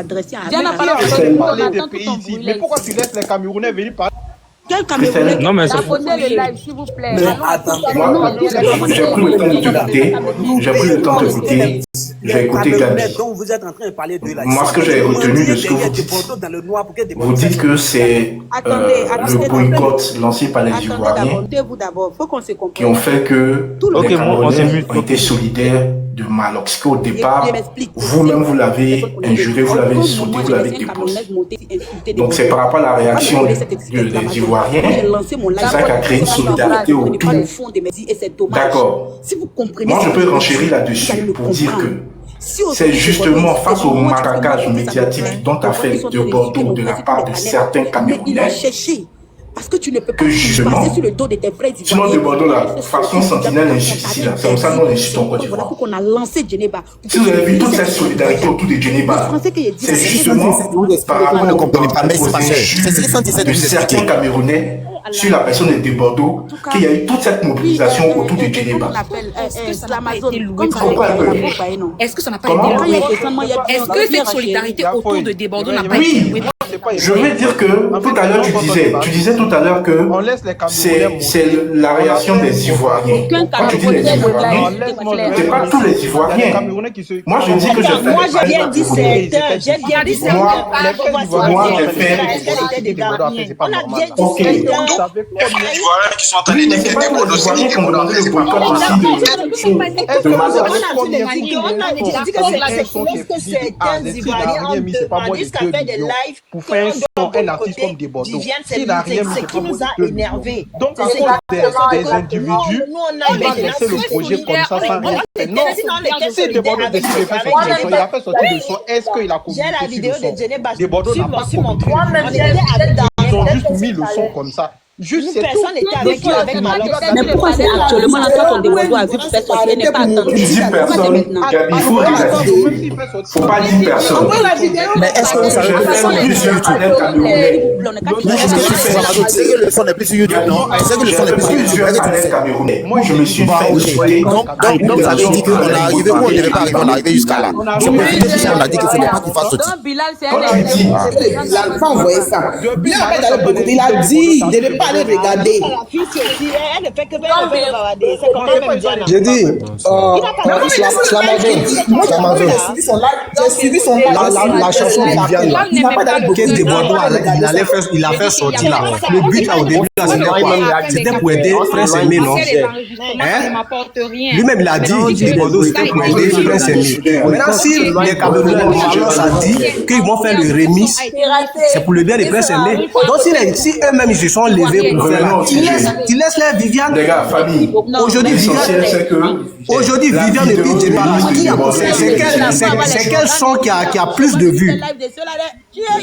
parler des pays ici. Mais pourquoi tu laisses les Camerounais venir parler? Quel Camerounais? Non, mais c'est Abonnez le live, s'il vous plaît. Moi, j'ai pris le temps de t'écouter. J'ai écouté Gabi. Moi, ce que j'ai retenu de ce que vous dites que c'est le boycott lancé par les Ivoiriens qui ont fait que les Camerounais ont été solidaires de Malox. Qu'au départ, vous-même, vous l'avez injuré, vous l'avez insulté, vous l'avez déposé. Donc, c'est par rapport à la réaction des Ivoiriens, c'est ça qui a créé une solidarité autour. D'accord. Moi, je peux renchérir là-dessus pour dire que c'est justement face au marquage médiatique dont a fait de Bordeaux de la part de certains Camerounais parce que tu ne peux pas que justement, passer sur le dos de tes frères sinon de Bordeaux, la façon sentinelle insulte ici, là, c'est comme ça qu'on insulte en Côte d'Ivoire. Qu'on a lancé Djeneba. Si vous avez vu toute cette solidarité autour de Djeneba, c'est justement par rapport aux injures de certains Camerounais sur la personne de Bordeaux qu'il y a eu toute cette mobilisation autour de Djeneba. Est-ce que ça n'a pas été loué? Est-ce que cette solidarité autour de Bordeaux n'a pas été louée? Je veux dire que tout à l'heure tu disais tout à l'heure que c'est la réaction des Ivoiriens. Quand tu dis les Ivoiriens, c'est pas tous les Ivoiriens. Moi je dis que je fais. Moi j'ai bien dit certains. J'ai bien dit certains. Moi j'ai fait. On a bien dit Ok. certains. Les Ivoiriens qui sont en train de défier des mots aussi qui ont demandé le boycott aussi de On a dit que certains Ivoiriens ont jusqu'à faire des lives pour faire un artiste comme des Bordeaux. C'est ce qui nous a énervé. Donc, à cause des individus, ils vont laisser le projet comme ça sans rien faire. Non, si des Bordeaux décide de faire sortir le son, il a fait sortir le son. Est-ce qu'il a communiqué sur le son? Des Bordeaux n'a pas communiqué. Ils ont juste mis le son comme ça. Juste c'est personne n'était avec lui, avec Malox. Mais pourquoi c'est actuellement là quand on Bordeaux a vu pour faire sortir n'est pas attendu? Tu dis personne, Gabi, il faut relativiser. Faut pas dire personne. Mais est-ce que vous savez que le son n'est plus sur YouTube? C'est que le son n'est plus sur YouTube, non? C'est que le son n'est plus sur YouTube. Moi, je me suis fait insulter. Donc, vous avez dit qu'on est arrivé où on ne devait pas arriver, on est arrivé jusqu'à là. C'est pour ça qu'on a dit qu'il ne fallait pas qu'il fasse sortir. Quand tu dis, Il a pas envoyé ça. Bilal a fait dans le beaucoup. Il a dit de ne pas aller regarder. Elle ne fait que bavarder. C'est quand même Diana. j'ai dit, J'ai suivi son live. la chanson Viviane, Il n'a pas d'aller Qu'est-ce que Bordeaux il a fait sortir là. Le but là au début là, c'était quoi? C'était pour aider Prince Aimé, non? Lui-même il a dit que Bordeaux c'était pour aider Prince Aimé. Maintenant si les Camerounais ça dit qu'ils vont faire le remix, c'est pour le bien de Prince Aimé. Donc si eux-mêmes ils se sont levés pour faire, tu laisses les Viviane. les gars, famille, Aujourd'hui l'essentiel c'est que Viviane et puis c'est quel son qui a plus de vues?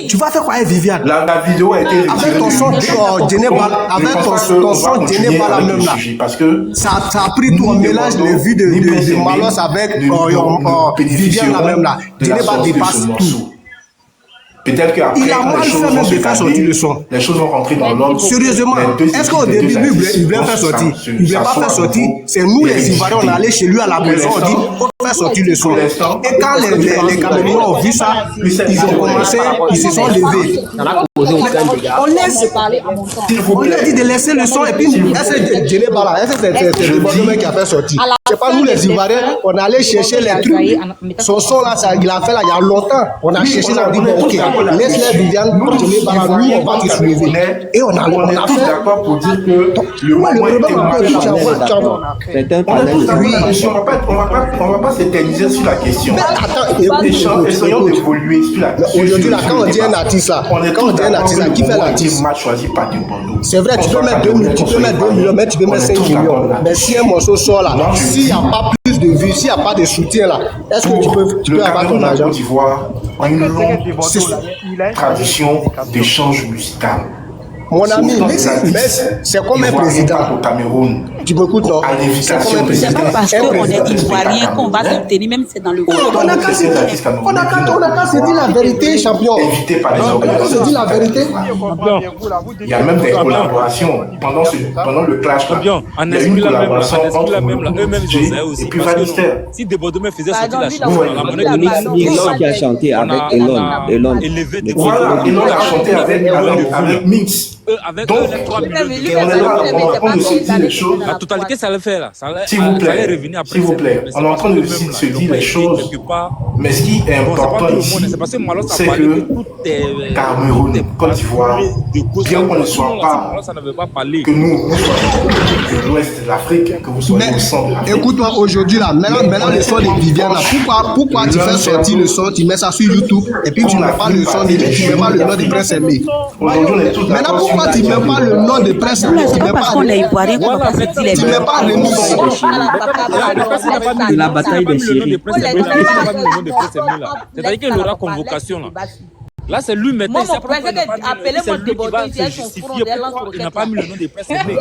Tu vas faire quoi avec Viviane? la vidéo a été Avec ton son Djeneba, avec ton son Djeneba là même là. parce que Ça a pris tout un mélange de vues de Malos avec Viviane là même là. Djeneba dépasse tout. peut-être qu'après Il a mal fait même de faire sortir le son. les choses vont rentrer dans l'ordre. Sérieusement, est-ce qu'au début, lui, il voulait faire sortir? Il ne voulait pas faire sortir. C'est nous, les Ivoiriens, on est allé chez lui à la maison, on dit, faire sortir le son. Pour l'instant, Et quand les Camerounais ont vu ça, ils ont commencé, ils se sont levés. On lui a dit de laisser le son et puis est-ce que c'est le bonhomme qui a fait sortir? C'est pas nous les Ivoiriens, on allait chercher les trucs. Son son là, il a fait là il y a longtemps. On a cherché là, on dit bon, ok, laisse-les Viviane continuer par nous, on va te soulever. Et on a tous fait. d'accord pour dire que le moment est on va pas s'éterniser sur la question. Essayons d'évoluer sur la question. Aujourd'hui, là, quand on dit un artiste là, qui fait l'artiste? C'est vrai, tu peux mettre 2 millions, mais tu peux mettre 5 millions. Mais si un morceau sort là, s'il n'y a pas plus de vues, s'il n'y a pas de soutien là, est-ce que tu peux avoir ton argent? Côte d'Ivoire a une longue tradition d'échange musical. Mon ami, mais c'est comme un président. Au Cameroun. Tu peux écouter, non? À l'invitation C'est présidentielle. pas parce qu'on est ivoirien qu'on va se tenir, même si c'est dans le groupe. On a qu'à se dire la vérité, champion. Invité par les On a qu'à se dire la vérité. Il y a même des collaborations pendant le clash. Bien, en esprit la même, eux-mêmes ils osaient aussi. Et puis Parce que Vanister. si Desbordes faisait sortir la chanson, la monnaie de Elon qui a chanté avec Elon. élevé des Voilà, Elon a chanté avec Mix. avec Donc, les 3 millions de et on est là, on est en train de se dire les choses. la totalité, ça allait faire là. Ça allait, S'il vous ça allait plaît, revenir après. s'il vous plaît, on est en train de se dire les choses. Mais ce qui est important ici, c'est que Cameroun, Côte d'Ivoire, bien qu'on ne soit pas, que nous soyons de l'ouest de l'Afrique, que vous soyez au centre de l'Afrique. Écoute-moi, aujourd'hui là, maintenant le son de Viviane là, pourquoi tu fais sortir le son, tu mets ça sur YouTube et puis tu ne mets pas le son, tu ne mets pas le nom de Prince Aimé. Aujourd'hui, on est tous Maintenant, d'accord sur pourquoi tu ne mets pas le nom de Prince Aimé? C'est pas parce qu'on est ivoirien qu'on va pas sortir les Tu ne mets pas le nom. C'est la bataille des chéris. C'est-à-dire qu'il aura convocation là. Là, c'est lui maintenant. Moi, mon président, appelez-moi Desbordes, il y a son front Il n'a pas mis le nom de Prince Aimé.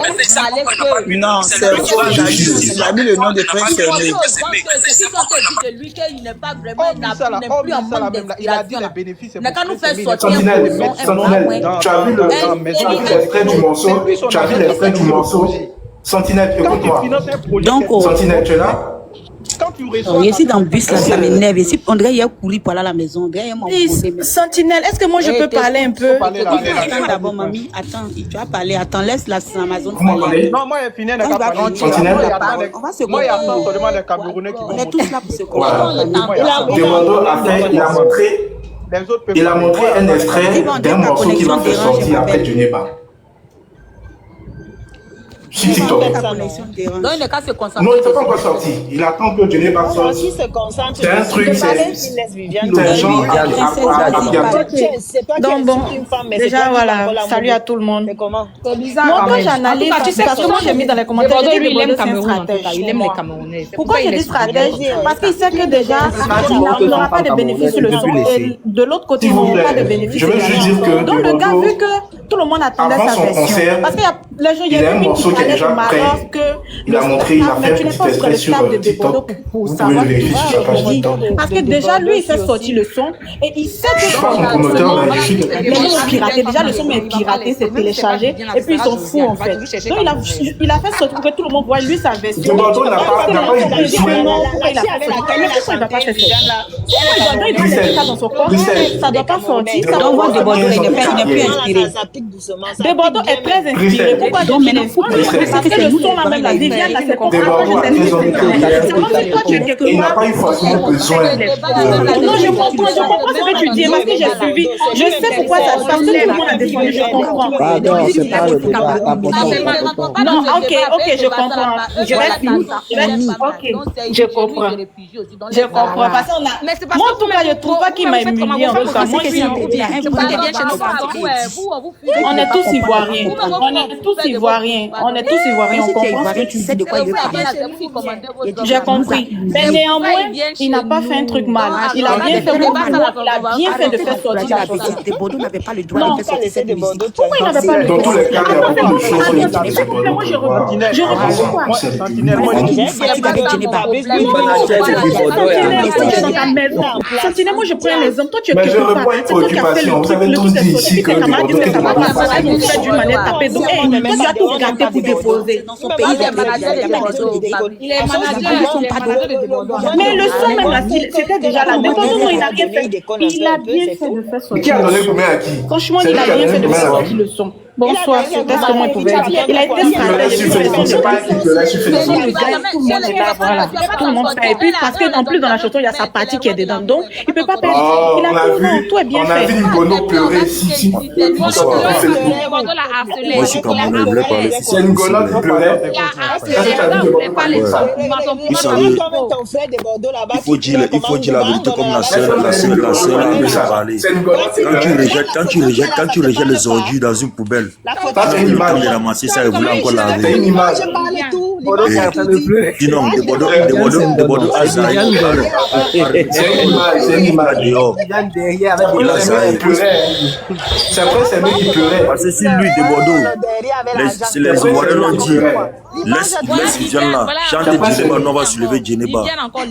Non, c'est il a mis le nom de Prince Aimé. C'est qui qu'on te dit de lui qu'il n'est pas vraiment, n'est plus en manque d'inspiration. Mais quand nous fait sortir Sentinelle, tu as vu l'extrait du morceau, Sentinelle, écoute-moi. Donc, Sentinelle, tu es là? ici dans le bus là, ça m'énerve. Ici, on dirait qu'il y a couru pour aller à la maison. Sentinelle, est-ce que moi je peux parler un peu? Attends d'abord, mamie. Attends, tu vas parler. Attends, laisse la Amazon parler. Non, moi, il finit, On va se moi, il y a comprendre. seulement les Camerounais qui On est tous là pour se comprendre. Desbordes a fait, il a montré un extrait d'un morceau qu'il va faire sortir après Djeneba. Sur TikTok. Donc, il n'est qu'à se concentrer. Non, il n'est pas encore sorti. Il attend que Djeneba sorte. C'est un truc, c'est genre. Donc bon, déjà voilà, salut à tout le monde. Moi quand j'analyse, tu sais parce que moi j'ai mis dans les commentaires, Il aime Cameroun en tout cas, il aime les Camerounais. Pourquoi je dis stratège? Parce qu'il sait que déjà, il n'aura pas de bénéfices sur le son et de l'autre côté, il n'aura pas de bénéfices sur le son. Donc le gars, vu que tout le monde attendait sa version, parce qu'il y a les gens, il y a une minute qui parlait du Maroc, que il a montré, il a fait un petit extrait sur TikTok. Pour savoir parce que déjà lui il fait sortir le son et il sait que les gens piraté, déjà le son est piraté, c'est téléchargé et puis ils sont fous en fait. Donc il a fait sortir pour que tout le monde voit lui sa version. Desbordes n'a pas eu de soin. Il a fait sortir, mais pourquoi il va pas faire sortir? Il doit mettre ça dans son corps, ça doit pas sortir. Donc, moi, Desbordes, il n'est plus inspiré. Desbordes est très inspiré. Pourquoi donc maintenant parce que le son là même la Viviane là c'est pour ça que il n'a pas eu forcément besoin. Non, je comprends ce que tu dis parce que j'ai suivi. Je sais pourquoi ça se passe. Tout le monde a défendu, je comprends. Pardon, c'est pas le important. Non, ok, je comprends. Je vais ok, je comprends. Je comprends. Parce qu'on a. Moi, en tout cas, je trouve pas qu'il m'a humilié en tout cas. Moi, je suis. On est tous ivoiriens. On est tous ivoiriens. On comprend ce que tu sais de quoi il veut parler. J'ai compris. Mais néanmoins, il n'a pas fait un truc mal. Il a bien fait pour nous. Il a bien fait de faire sortir la chose. Desbordes n'avait pas le droit de faire sortir cette musique. Pourquoi il n'avait pas le droit? Dans tous les cas, il y a beaucoup de choses sur les Desbordes. Moi, je reprends quoi? Sentinelle, moi je prends un exemple. Toi tu es mais je reprends une préoccupation. Vous avez tous dit ici que Desbordes d'une manière tapée. Donc, toi, tu as tout gâté pour déposer. Dans son pays, il est manager de Bordeaux. Mais le son même là, c'était déjà là. Mais pendant il n'a rien fait. Il a bien fait de faire sortir. Qui a donné combien à qui? Franchement, il a bien fait de faire sortir le son. Bonsoir, c'était ce que moi je pouvais dire. Il a été tout le monde fait. Et puis parce qu'en plus dans la chanson, il y a sa partie qui est dedans. Donc, il ne peut pas perdre. Il a tout est bien fait. On a vu Ngono pleurer. Si. Moi, je suis comme on ne voulait parler. C'est Ngono qui pleurait. Il faut dire la vérité comme la sœur a parlé. Quand tu rejettes les ordures dans une poubelle, tu as le temps de ramasser ça et vouloir encore laver. C'est une image. Dis non, de Bordeaux à Zahir. C'est une image. Dehors. Il a Zahir. C'est après, c'est lui qui pleurait. Parce que si lui de Bordeaux, les Ivoiriens l'ont dit, laisse Viviane là, chante Djeneba, nous on va soulever Djeneba.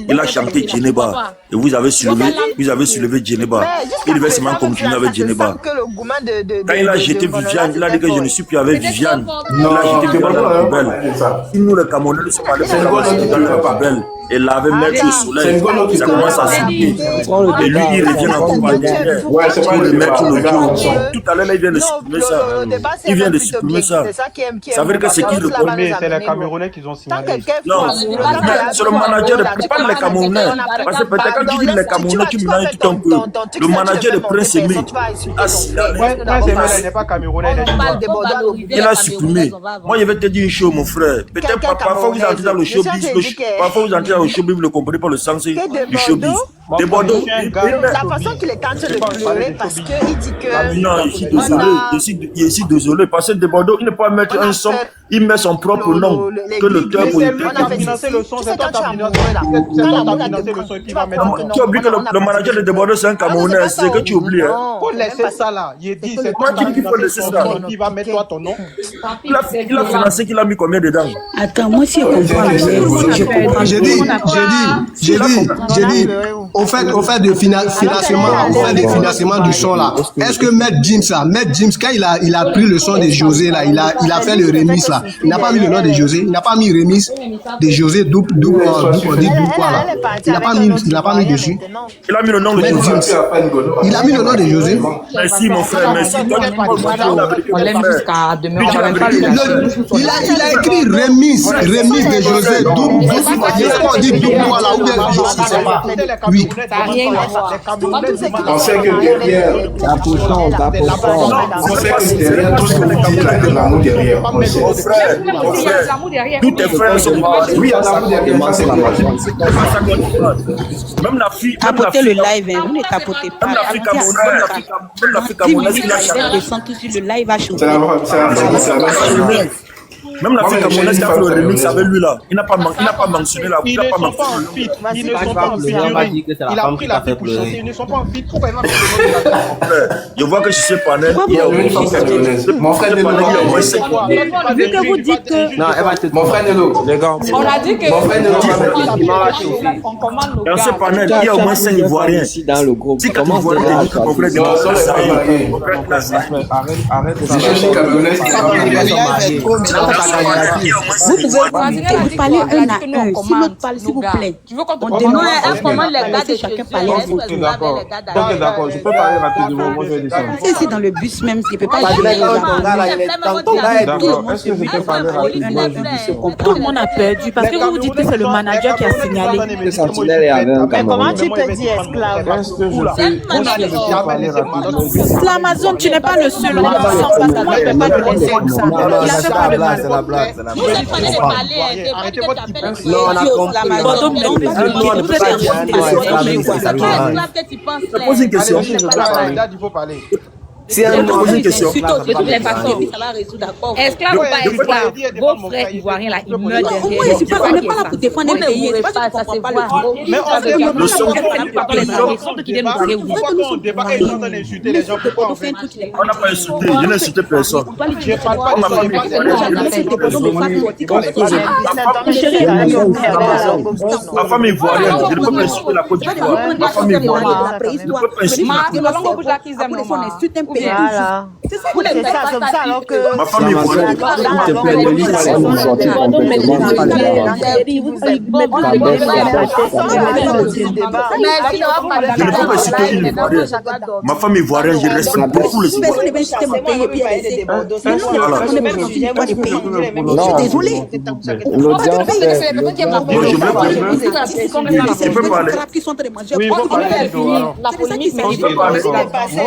Il a chanté Djeneba et vous avez soulevé Djeneba. Il devait seulement continuer avec Djeneba. Quand il a jeté Viviane, il a dit que je ne suis plus avec Viviane. Il a jeté Viviane dans la poubelle. Si nous les Camerounais ne sommes pas dans la poubelle et laver mettre au soleil, ça commence à soulever. Et lui, il revient en compagnie pour remettre le dos. Tout à l'heure, il vient de supprimer ça. Il vient de supprimer ça. Ça veut dire que c'est qui le premier? C'est les Camerounais qui ont signalé. Non, c'est le manager, pas les Camerounais. Parce que peut-être quand tu dis les Camerounais, tu mélanges tout un peu. Le manager de Prince Aimé a signalé. Il n'est pas Camerounais, il a supprimé. Moi, je vais te dire une chose, mon frère. Peut-être parfois vous entrez dans le showbiz, parfois vous entrez dans le showbiz, vous ne comprenez pas le sens du showbiz. De Bordeaux. La façon qu'il est en train de pleurer parce qu'il dit que. Non, je suis désolé. Parce que de Bordeaux, il ne peut pas mettre un son, il met son propre nom. Que le cœur pour on a financé le son, c'est toi qui as financé le son et puis il va mettre. Tu oublies que le manager de Bordeaux, c'est un Camerounais, c'est que tu oublies. Il faut laisser ça là. Il dit, c'est toi qui faut laisser ça. Il va mettre toi ton nom. Il a financé, qu'il a mis combien dedans? Attends, moi si je comprends. J'ai dit, au fait de financement du son là, est-ce que Maître James, quand il a pris le son de José là, il a fait le remix là, il n'a pas mis le nom de José, il n'a pas mis remix de José double quoi là, il n'a pas mis dessus. Il a mis le nom de José. Il a mis le nom de José. Merci mon frère, merci. On l'aime jusqu'à demain. Il a écrit remix de José double voilà ou bien je sais pas. Oui. On sait que derrière, on sait que derrière tout ce que vous dites, il y a de l'amour derrière. Tous tes frères sont morts. Oui, il y a de l'amour derrière. Ça, c'est la même la fille. Tapotez le live, vous ne tapotez pas. Même la fille camerounaise qui a chanté. Descend tout sur le live à chaud. Même la fille camerounaise qui a fait le remix avec lui là, il n'a pas mentionné la Ils ne sont pas en fit. Ils ne sont pas en featuring. Il a pris la fille pour chanter. Ils ne sont pas en fit. Pourquoi il va je vois que je suis panel. Mon frère Nelo. Vu que vous dites que. Non, elle va te. Mon frère Nelo. On a dit que. Mon frère Nelo. Dans ce panel, il y a au moins 5 Ivoiriens. Dans le groupe. Si 4 Ivoiriens disent que mon frère Vous parlez un à un. Si l'autre parle, s'il vous plaît. On demande comment les gars de chacun parler. Ok, d'accord. Je peux parler rapidement. Moi, je vais descendre. C'est ici dans le bus même, il ne peut pas D'accord. Est-ce que je peux parler rapidement? Tout le monde a perdu parce que vous dites que c'est le manager qui a signalé. Mais comment tu peux dire esclave? Est-ce que je peux parler rapidement? L'Amazon, tu n'es pas le seul. On est ensemble parce que moi, je ne peux pas te laisser comme ça. Il a fait pas de mal. C'est la blague. Arrêtez votre hypocrisie. Non, on a compris. Je pose une question. Il faut parler. Si elle me pose une question. De toutes les façons. Esclave ou pas esclave, vos frères ivoiriens là, ils meurent derrière. On n'est pas là pour défendre les pays. Mais on Le son. qui viennent nous parler. Pourquoi on débat et ils sont en train d'insulter les gens? Pourquoi on fait? On n'a pas insulté. Je n'ai insulté personne. Je parle pas de ma famille. Ma famille ivoirienne. Je ne peux pas insulter la Côte d'Ivoire. Ma famille ivoirienne. Je ne peux pas insulter. Voilà. C'est ça, vous C'est n'êtes ça, pas c'est ça, alors que... Ma femme ivoirienne. S'il te plaît, ne lis pas les mots sortis Je ne peux pas citer une ivoirienne. Ma femme ivoirienne, je respecte beaucoup les Ivoiriens. Je suis désolée. L'audience Je peux parler. La polémique, On peut parler.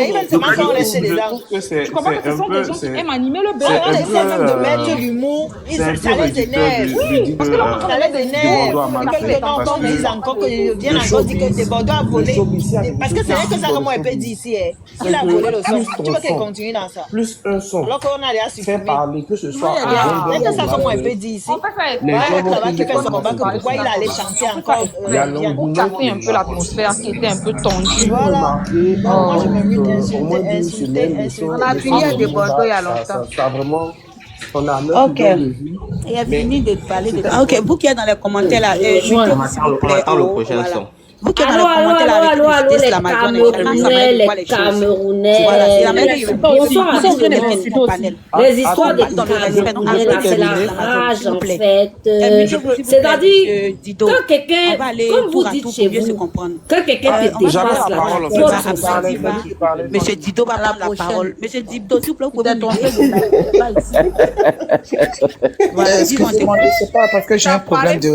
je comprends que ce sont des gens qui aiment animer le On essaie même de buzz. mettre l'humour, ça les énerve. Parce que là, Ça les énerve. Quelques gens encore disent encore que viennent encore dire que Desbordeaux a volé. Parce que c'est vrai que ça, comme on peut dire ici, il a volé le son. Tu veux qu'elle continue dans ça? Plus un son. Alors qu'on a déjà Fait supprimé. parler, que ce soit C'est que ça, comme on peut dire ici. les Voilà, gens là-bas vont qui fait son combat, que pourquoi il allait chanter encore. Pour casser un peu l'atmosphère qui était un peu tendue. Voilà. Moi, je me mute insulter. On a fini à Desbordeaux il y a longtemps. Ça vraiment, on a neuf Ok. millions de vues. Il a fini de parler de... Ah, ok, vous qui êtes dans les commentaires là, s'il vous plaît. le prochain son. Vous qui êtes dans les commentaires là, avec les Camerounais, les Camerounais. Les histoires des Camerounais, là, c'est la rage, en fait. C'est-à-dire, quand quelqu'un, comme vous dites chez vous, quand quelqu'un te dépasse là, Monsieur Dido va prendre la parole. Monsieur Dido, s'il vous plaît, vous pouvez tomber. Excusez-moi, je ne sais pas, parce que j'ai un problème de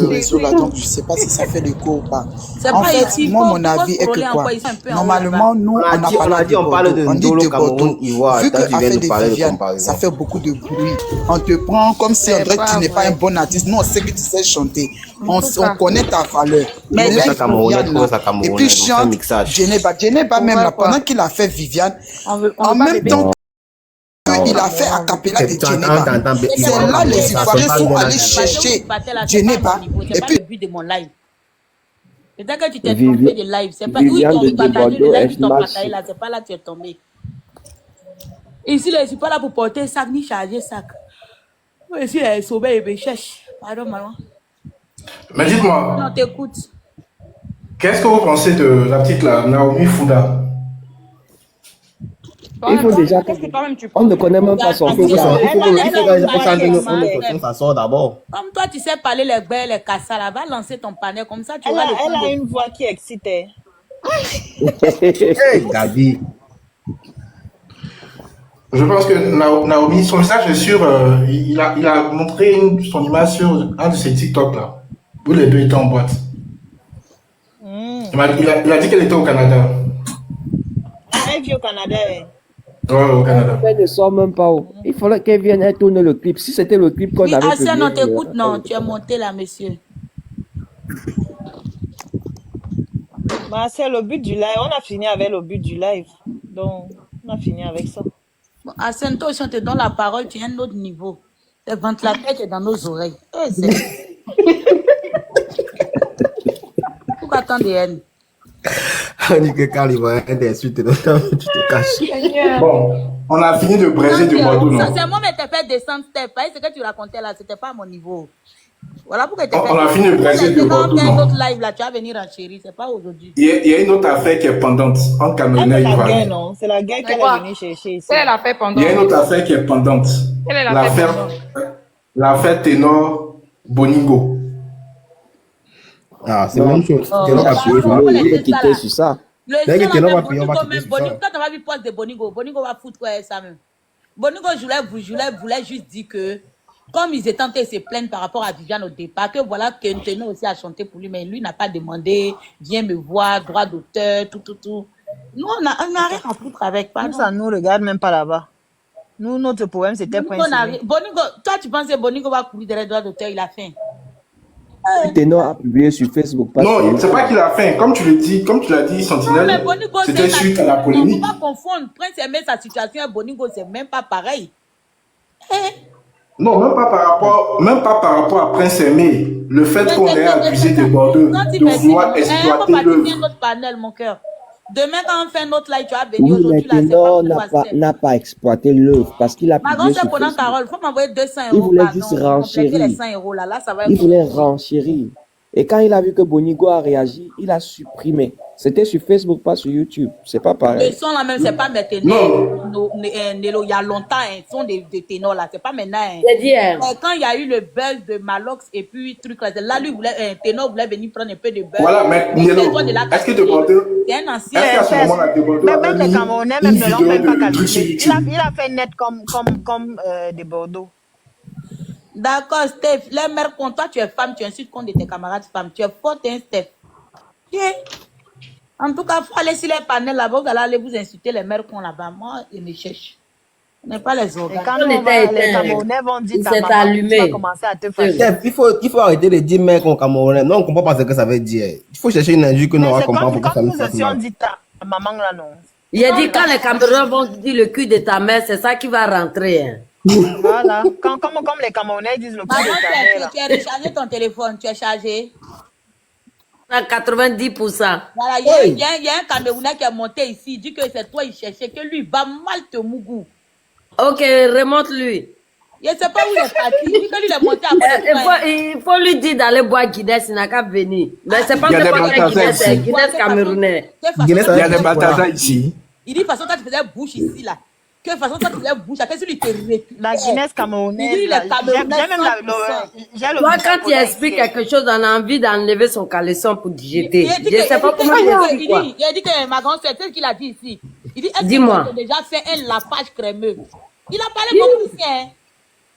réseau là, donc je ne sais pas si ça fait le coup ou pas. En fait, moi, mon avis est que quoi? Normalement, nous, on parle de Bordeaux. Vu que l'affaire de Viviane, ça fait beaucoup de bruit. On te prend comme si on dirait que tu n'es pas un bon artiste. Nous, on sait que tu sais chanter. On connaît ta valeur. Mais là, et puis chante Geneva même là, pendant qu'il a fait Viviane, en même temps il a fait a cappella de Geneva. C'est là les Ivoiriens sont allés chercher Geneva. Et puis Peut-être que tu t'es trompé de live. C'est pas où ils t'ont partagé le live, ils t'ont partagé là. C'est pas là que tu es tombé. Ici, là, je ne suis pas là pour porter sac ni charger sac. Moi, ici, là, Sobé et Béchèche. Pardon, maman. Mais dites-moi, Non, t'écoute. qu'est-ce que vous pensez de la petite là, Naomi Fouda? Il faut déjà. On ne connaît même pas son fils. Il faut ça sort d'abord. Comme toi, tu sais parler les belles, les cassas, là, va lancer ton panel comme ça, tu vois. Elle a une voix qui excite. Gabi. Je pense que Naomi, son message est sûr, il a montré son image sur un de ses TikTok là, où les deux étaient en boîte. Il a dit qu'elle était au Canada. Elle vit au Canada. Ouais, au Canada. Elle ne sort même pas. Il fallait qu'elle vienne, elle tourne le clip. Si c'était le clip qu'on Oui, avait Asia, publié, non, t'écoute, non, tu es monté là, monsieur. Bah, c'est le but du live. On a fini avec le but du live. Donc, on a fini avec ça. Bon, Asia, toi, si on te donne la parole, tu es à un autre niveau. Le ventilateur qui est dans nos oreilles. Pourquoi tant de haine? On dit que quand il va être insulte, tu te caches. Bon, on a fini de braiser de Bordeaux, non? C'est moi, mais t'as fait descendre step. Ce que tu racontais là, c'était pas à mon niveau. Voilà pourquoi tu On a fini de braiser de Bordeaux, Quand un non? autre live là, tu vas venir en chérie, c'est pas aujourd'hui. Il y a une autre affaire qui est pendante entre Camerounais et C'est la guerre, Ivoiriens. non? C'est la guerre qu'elle est venue chercher ici. Elle a fait pendant. Il y a une autre affaire qui est pendante. Quelle est l'affaire pendant? L'affaire ténor Boningo. Ah, c'est la même chose. Il est quitté sur ça. Le seul affaire Boningo même, Boningo, quand on va vu poste de Boningo, Boningo va foutre quoi ça même. Boningo voulait juste dire que, comme ils étaient en train de se plaindre par rapport à Viviane au départ, que voilà, Kenteno aussi a chanté pour lui, mais lui n'a pas demandé, viens me voir, droit d'auteur, tout. Nous, on n'a rien à foutre avec, pardon. Nous, ça nous regarde même pas là-bas. Nous, notre problème, c'était principal. Boningo, toi, tu penses que Boningo va courir derrière le droit d'auteur, il a faim. Ténor a publié sur Facebook. Non, c'est pas qu'il a faim. Comme tu l'as dit, Sentinelle, c'était suite à la polémique. On ne peut pas confondre. Prince aimait sa situation et Boningo, c'est même pas pareil. Non, même pas par rapport à Prince Aimé. Le fait qu'on ait abusé de Bordeaux, de vouloir exploiter l'œuvre. On va notre panel, mon cœur. Demain, quand on fait notre live, tu vas venir Oui, mais aujourd'hui. Ténor n'a pas exploité l'œuvre parce qu'il a Ma publié grande sur sœur, pendant Facebook. Carole, il faut m'envoyer 200 €. Il voulait juste renchérir. Les 100 € là, ça va être. Il voulait renchérir. Et quand il a vu que Bonigo a réagi, il a supprimé. C'était sur Facebook, pas sur YouTube. C'est pas pareil. Le son là même, c'est pas maintenant. Il y a longtemps, hein, son de ténor là, c'est pas maintenant. Hein. C'est dit, hein. Quand il y a eu le buzz de Malox et puis truc là, lui voulait, ténor voulait venir prendre un peu de buzz. Voilà, mais Nelo, est-ce que Debordeux, c'est un ancien. est-ce qu'à ce moment-là, Debordeux a Même les mis Camerounais une même ne l'ont vidéo même pas de trucs sur calculé. YouTube? Il a fait net comme des Bordeaux. D'accord, Steph. Les mères contre toi, tu es femme, tu insultes contre tes camarades femmes. Tu es forte, hein, Steph. Yeah. En tout cas, il faut aller sur les panels là-bas, vous allez aller vous insulter les mères qu'on là-bas. Moi, ils me cherchent. On n'est pas les organes. Et quand les Camerounais vont dire ta maman, allumé. tu vas commencer à te fâcher. Steph, il faut arrêter de dire mec en Camerounais. Non, on ne comprend pas ce que ça veut dire. Il faut chercher une injure que nous on comprend pour que ça nous fasse Si on mal. dit ta maman là, non. Il a dit quand les Camerounais vont dire le cul de ta mère, c'est ça qui va rentrer. Hein. Voilà. Comme les Camerounais disent le cul de ta mère. Tu as rechargé ton téléphone, tu es chargé. À 90%. Voilà, il y a un Camerounais qui est monté ici, il dit que c'est toi, il cherchait, que lui va mal te mougou. Ok, remonte-lui. Je ne sais pas où il est parti. Il dit que lui, il est monté après. Il faut lui dire d'aller boire Guinness, il n'a qu'à venir. Mais c'est pas Il y a des Balthazar Guinness, c'est ici. Guinness camerounais. Il y a des Balthazar ici. Il dit, de toute façon, toi, tu faisais bouche ici, là. Que de toute façon, toi, tu faisais bouche. Après, celui qui te récupère. La Guinness camerounaise. Il dit, les Camerounais. Toi, quand tu expliques quelque chose, on a envie d'enlever son caleçon pour digéter. Je ne sais pas comment tu expliques quoi. Il a dit que ma grande soeur, c'est ce qu'il a dit ici. Il dit, est-ce que tu as déjà fait un lapage crémeux? Il a parlé comme ici, hein.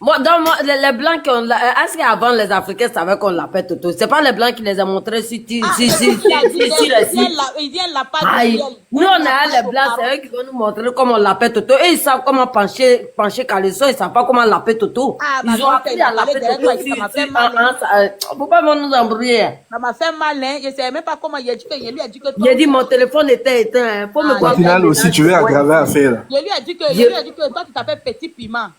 Moi, les blancs est-ce qu'avant les Africains savaient qu'on l'appelle Toto? C'est pas les blancs qui les ont montrés si. Il dit un lapage. Nous, on a les blancs, c'est eux qui vont nous montrer comment on l'appelle Toto. Et ils savent comment pencher caleçon, ils savent pas comment l'appeler Toto. Ils ont appris à l'appeler Toto. Faut pas nous embrouiller. Ça m'a fait mal, hein. Je sais même pas comment il a dit que. Il lui a dit que. Il a dit mon téléphone était éteint. Faut me Au final aussi, tu veux aggraver l'affaire. Il lui a dit que toi, tu t'appelles Petit Piment.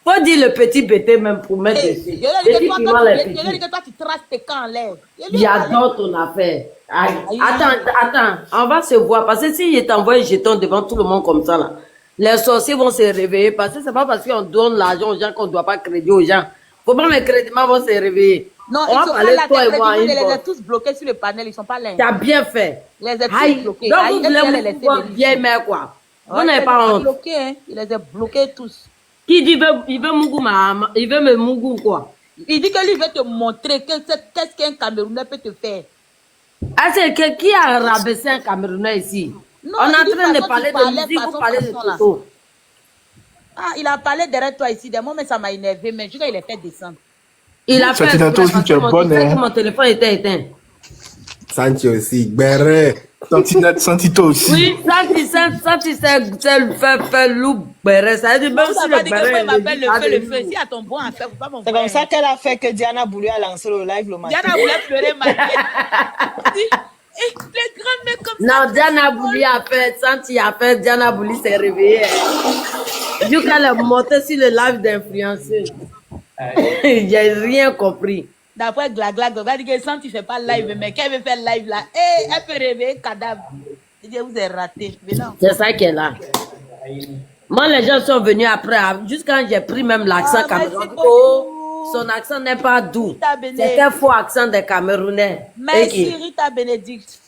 Faut dire le petit bêté même pour mettre dessus. Il a dit que toi, tu traces tes camps en l'air. J'adore ton affaire. Attends, on va se voir. Parce que s'il t'envoie un jeton devant tout le monde comme ça, là, les sorciers vont se réveiller. Parce que c'est pas parce qu'on donne l'argent aux gens qu'on ne doit pas créditer aux gens. Faut pas mes crédits vont se réveiller. Non, ils sont pas là, ils les ont tous bloqués sur le panel, ils sont pas là. Tu as bien fait. Les ai tous bloqués. Donc vous voulez voir vieille mère quoi. Vous n'avez pas honte. Il les a bloqués tous. Qui dit il veut Mougou maman, il veut me Mougou quoi. Il dit que lui veut te montrer qu'est-ce qu'un Camerounais peut te faire. Ah c'est qui a rabaissé un Camerounais ici? Non, on est en train de parler de musique, vous parlez de Toto. Ah, il a parlé derrière toi ici, des moments ça m'a énervé, mais je crois qu'il est fait descendre. Il a fait aussi, tu es bonne, hein. Mon téléphone était éteint. Santi aussi, Béré. Santito aussi. Oui, Santi fait loup Béré. Ça veut dire même si le Béré. Il m'appelle le feu. Si à ton bon affaire, faut pas m'envoyer. C'est comme ça qu'elle a fait que Diana Boulou a lancé le live le matin. Diana voulait pleurer matin. Les grandes mecs comme ça. Non, Diana Bouli a fait, Santi a fait, Diana Bouli s'est réveillée. Du coup, elle est montée sur le live d'influenceuse. J'ai rien compris. D'après Glaglag, on va dire que Santi ne fait pas live, mais qu'elle veut faire live là, elle peut réveiller cadavre. Je dis, vous êtes raté. C'est ça qu'elle est là. Moi, les gens sont venus après, jusqu'à quand j'ai pris même l'accent camerounais. Oh, son accent n'est pas doux. C'est un faux accent des Camerounais. Merci Rita Bénédicte.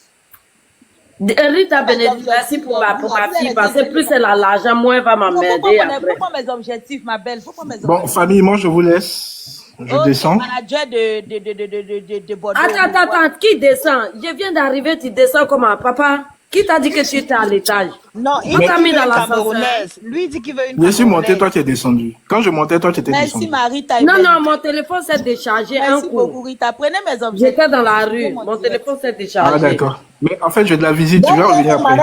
Rita Bénédicte, merci pour ma fille, parce que plus elle a l'argent, moins elle va m'emmerder après. Faut pas mes objectifs, ma belle. Bon, famille, moi je vous laisse. Je descends. Manager de Bordeaux. Attends, qui descend? Je viens d'arriver, tu descends comment, papa? Qui t'a dit que tu étais à l'étage? Non, il t'a mis dans la camerounaise. Lui dit qu'il veut une Je suis monté, toi tu es descendu. Quand je montais, toi tu étais descendu. Merci Marie. Non, mon téléphone s'est déchargé. Merci beaucoup Rita. Prenez mes objets. J'étais dans la rue. Mon téléphone s'est déchargé. Ah d'accord. Mais en fait, j'ai de la visite. Tu vas revenir après.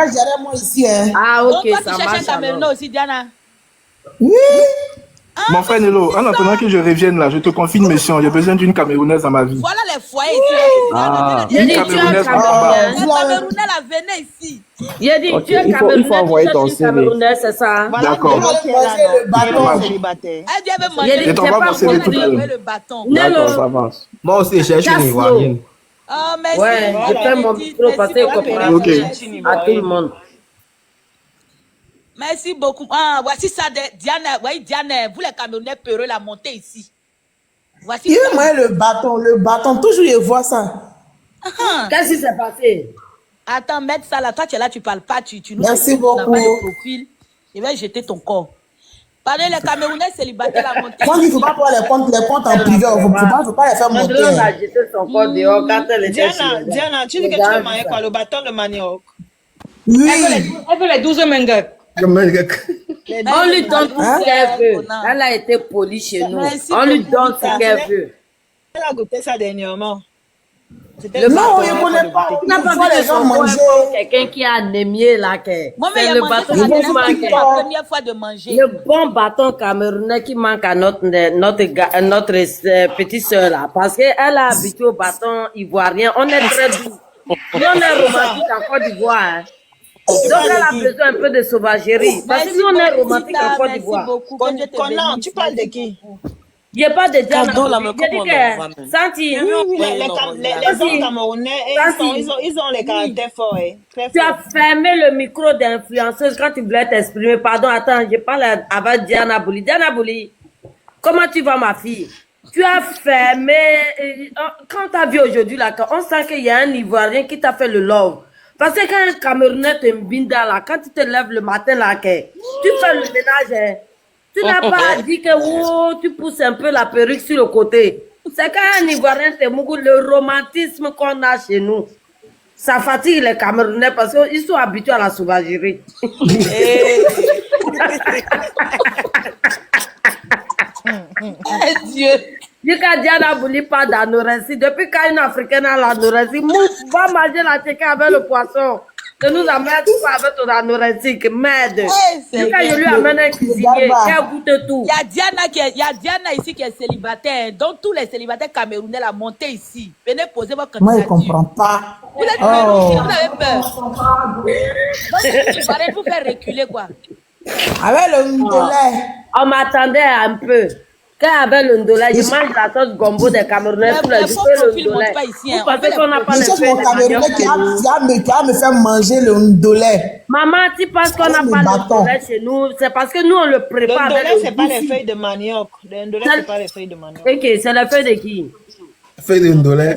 Ah ok, toi, ça tu cherches un Camerounais aussi, Diana? Oui. Mon frère Nelo, en attendant que je revienne là, je te confie une mission. J'ai besoin d'une Camerounaise dans ma vie. Voilà les foyers ici. Une Camerounaise en bas. Les Camerounais là, venez ici. Il a dit, tu es Camerounais, il faut envoyer ton CV. C'est ça. D'accord. Je t'envoie mon CV tout à l'heure. D'accord, ça avance. Moi aussi, je cherche une Ivoirienne. Oh, merci. Ouais, je fais mon micro parce que à tout le monde. Merci beaucoup. Ah, voici ça, Diane. Oui, Diane, vous les Camerounais peureux la montée ici. Voici. Il veut moyen le bâton. Toujours, il voit ça. Qu'est-ce qui s'est passé? Attends, mettre ça là. Toi, tu es là, tu parles pas. Tu nous Merci beaucoup. Tu n'as pas de profil. Je vais jeter ton corps. Parlez les Camerounais célibataires à monter. Moi, il ne faut pas prendre les comptes en privé. Il ne faut pas les faire monter. On a jeté son corps dehors quand elle était Diana, tu dis que tu veux marier quoi? Le bâton de manioc? Oui. Elle veut les 12 mengues. On lui donne tout ce qu'elle veut. Elle a été polie chez nous. On lui donne ce qu'elle veut. Elle a goûté ça dernièrement. Non, il ne connaît pas. On n'a pas vu les gens manger. Quelqu'un qui a anémié là. Moi, mais le bâton la première fois de manger. Le bon bâton camerounais qui manque à notre petite soeur là. Parce qu'elle a habitué au bâton ivoirien. On est très doux. Nous, on est romantique en Côte d'Ivoire. Hein. Donc, elle a besoin un peu de sauvagerie. Parce que nous, on est romantique en Côte d'Ivoire. Conan, tu parles de qui? Il n'y a pas de Diana. Je dis que, Santi, les Camerounais, ils ont les caractères forts. Tu as fermé le micro d'influenceuse quand tu voulais t'exprimer. Pardon, attends, je parle avec Diana Bouli. Diana Bouli, comment tu vas, ma fille? Tu as fermé. Quand tu as vu aujourd'hui, là, on sent qu'il y a un Ivoirien qui t'a fait le love. Parce que quand un Camerounais te binda, là, quand tu te lèves le matin, là, tu fais le ménage, hein. Tu n'as pas dit que tu pousses un peu la perruque sur le côté. C'est quand un Ivoirien te mougou, le romantisme qu'on a chez nous. Ça fatigue les Camerounais parce qu'ils sont habitués à la sauvagerie. Dieu. Dis que Diana Bouli pas d'anorexie. Depuis quand une Africaine a l'anorexie, va manger la chicken avec le poisson. De nous amener tout avec ton anorexique, merde. Dis que je lui amène un cuisinier, qui goûte tout. Il y a Diana ici qui est célibataire. Donc tous les célibataires camerounais la montez ici. Venez poser votre candidature. Moi, je ne comprends pas. Vous êtes vous avez peur. Donc, vous faire reculer quoi. Avec le ndolé. On m'attendait un peu. Quand avec le ndolé, je mange la sauce gombo des Camerounais tous les jours. Le ndolé. Vous pensez qu'on n'a pas les feuilles de Camerounais qui va me faire manger le ndolé. Maman, tu penses qu'on n'a pas le ndolé chez nous? C'est parce que nous, on le prépare. Le ndolé, ce n'est pas les feuilles de manioc. Le ndolé, ce n'est pas les feuilles de manioc. Ok, c'est les feuilles de qui? Feuilles de ndolé.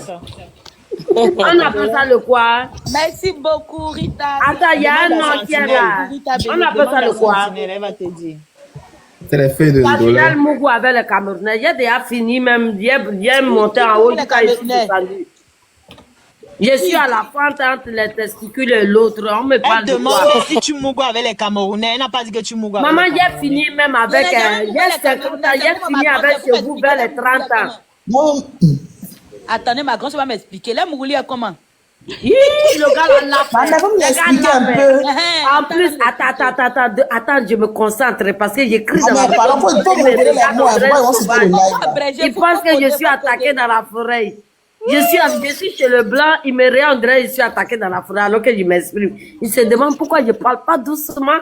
On appelle ça le quoi? Merci beaucoup, Rita. Attends, il y a un nom qui est là. On appelle ça le quoi? Elle va te dire. C'est les feuilles de ndolé. National Mougou avec les Camerounais. J'ai déjà fini même. J'ai monté en haut. Je suis à la fente entre les testicules et l'autre. On me parle de quoi? Elle demande si tu mougou avec les Camerounais. Elle n'a pas dit que tu mougou avec les Camerounais. Maman, j'ai fini même avec... J'ai 50 ans. J'ai fini avec chez vous vers les 30 ans. Non. Attendez, ma grande, ça va m'expliquer. Là, Mougouli est comment? Le gars là, un peu. En plus, attends, je me concentre parce que j'écris dans la forêt. Il pense que je suis attaqué dans la forêt. Je suis chez le blanc, il me regarde, je suis attaqué dans la forêt alors que je m'exprime. Il se demande pourquoi je ne parle pas doucement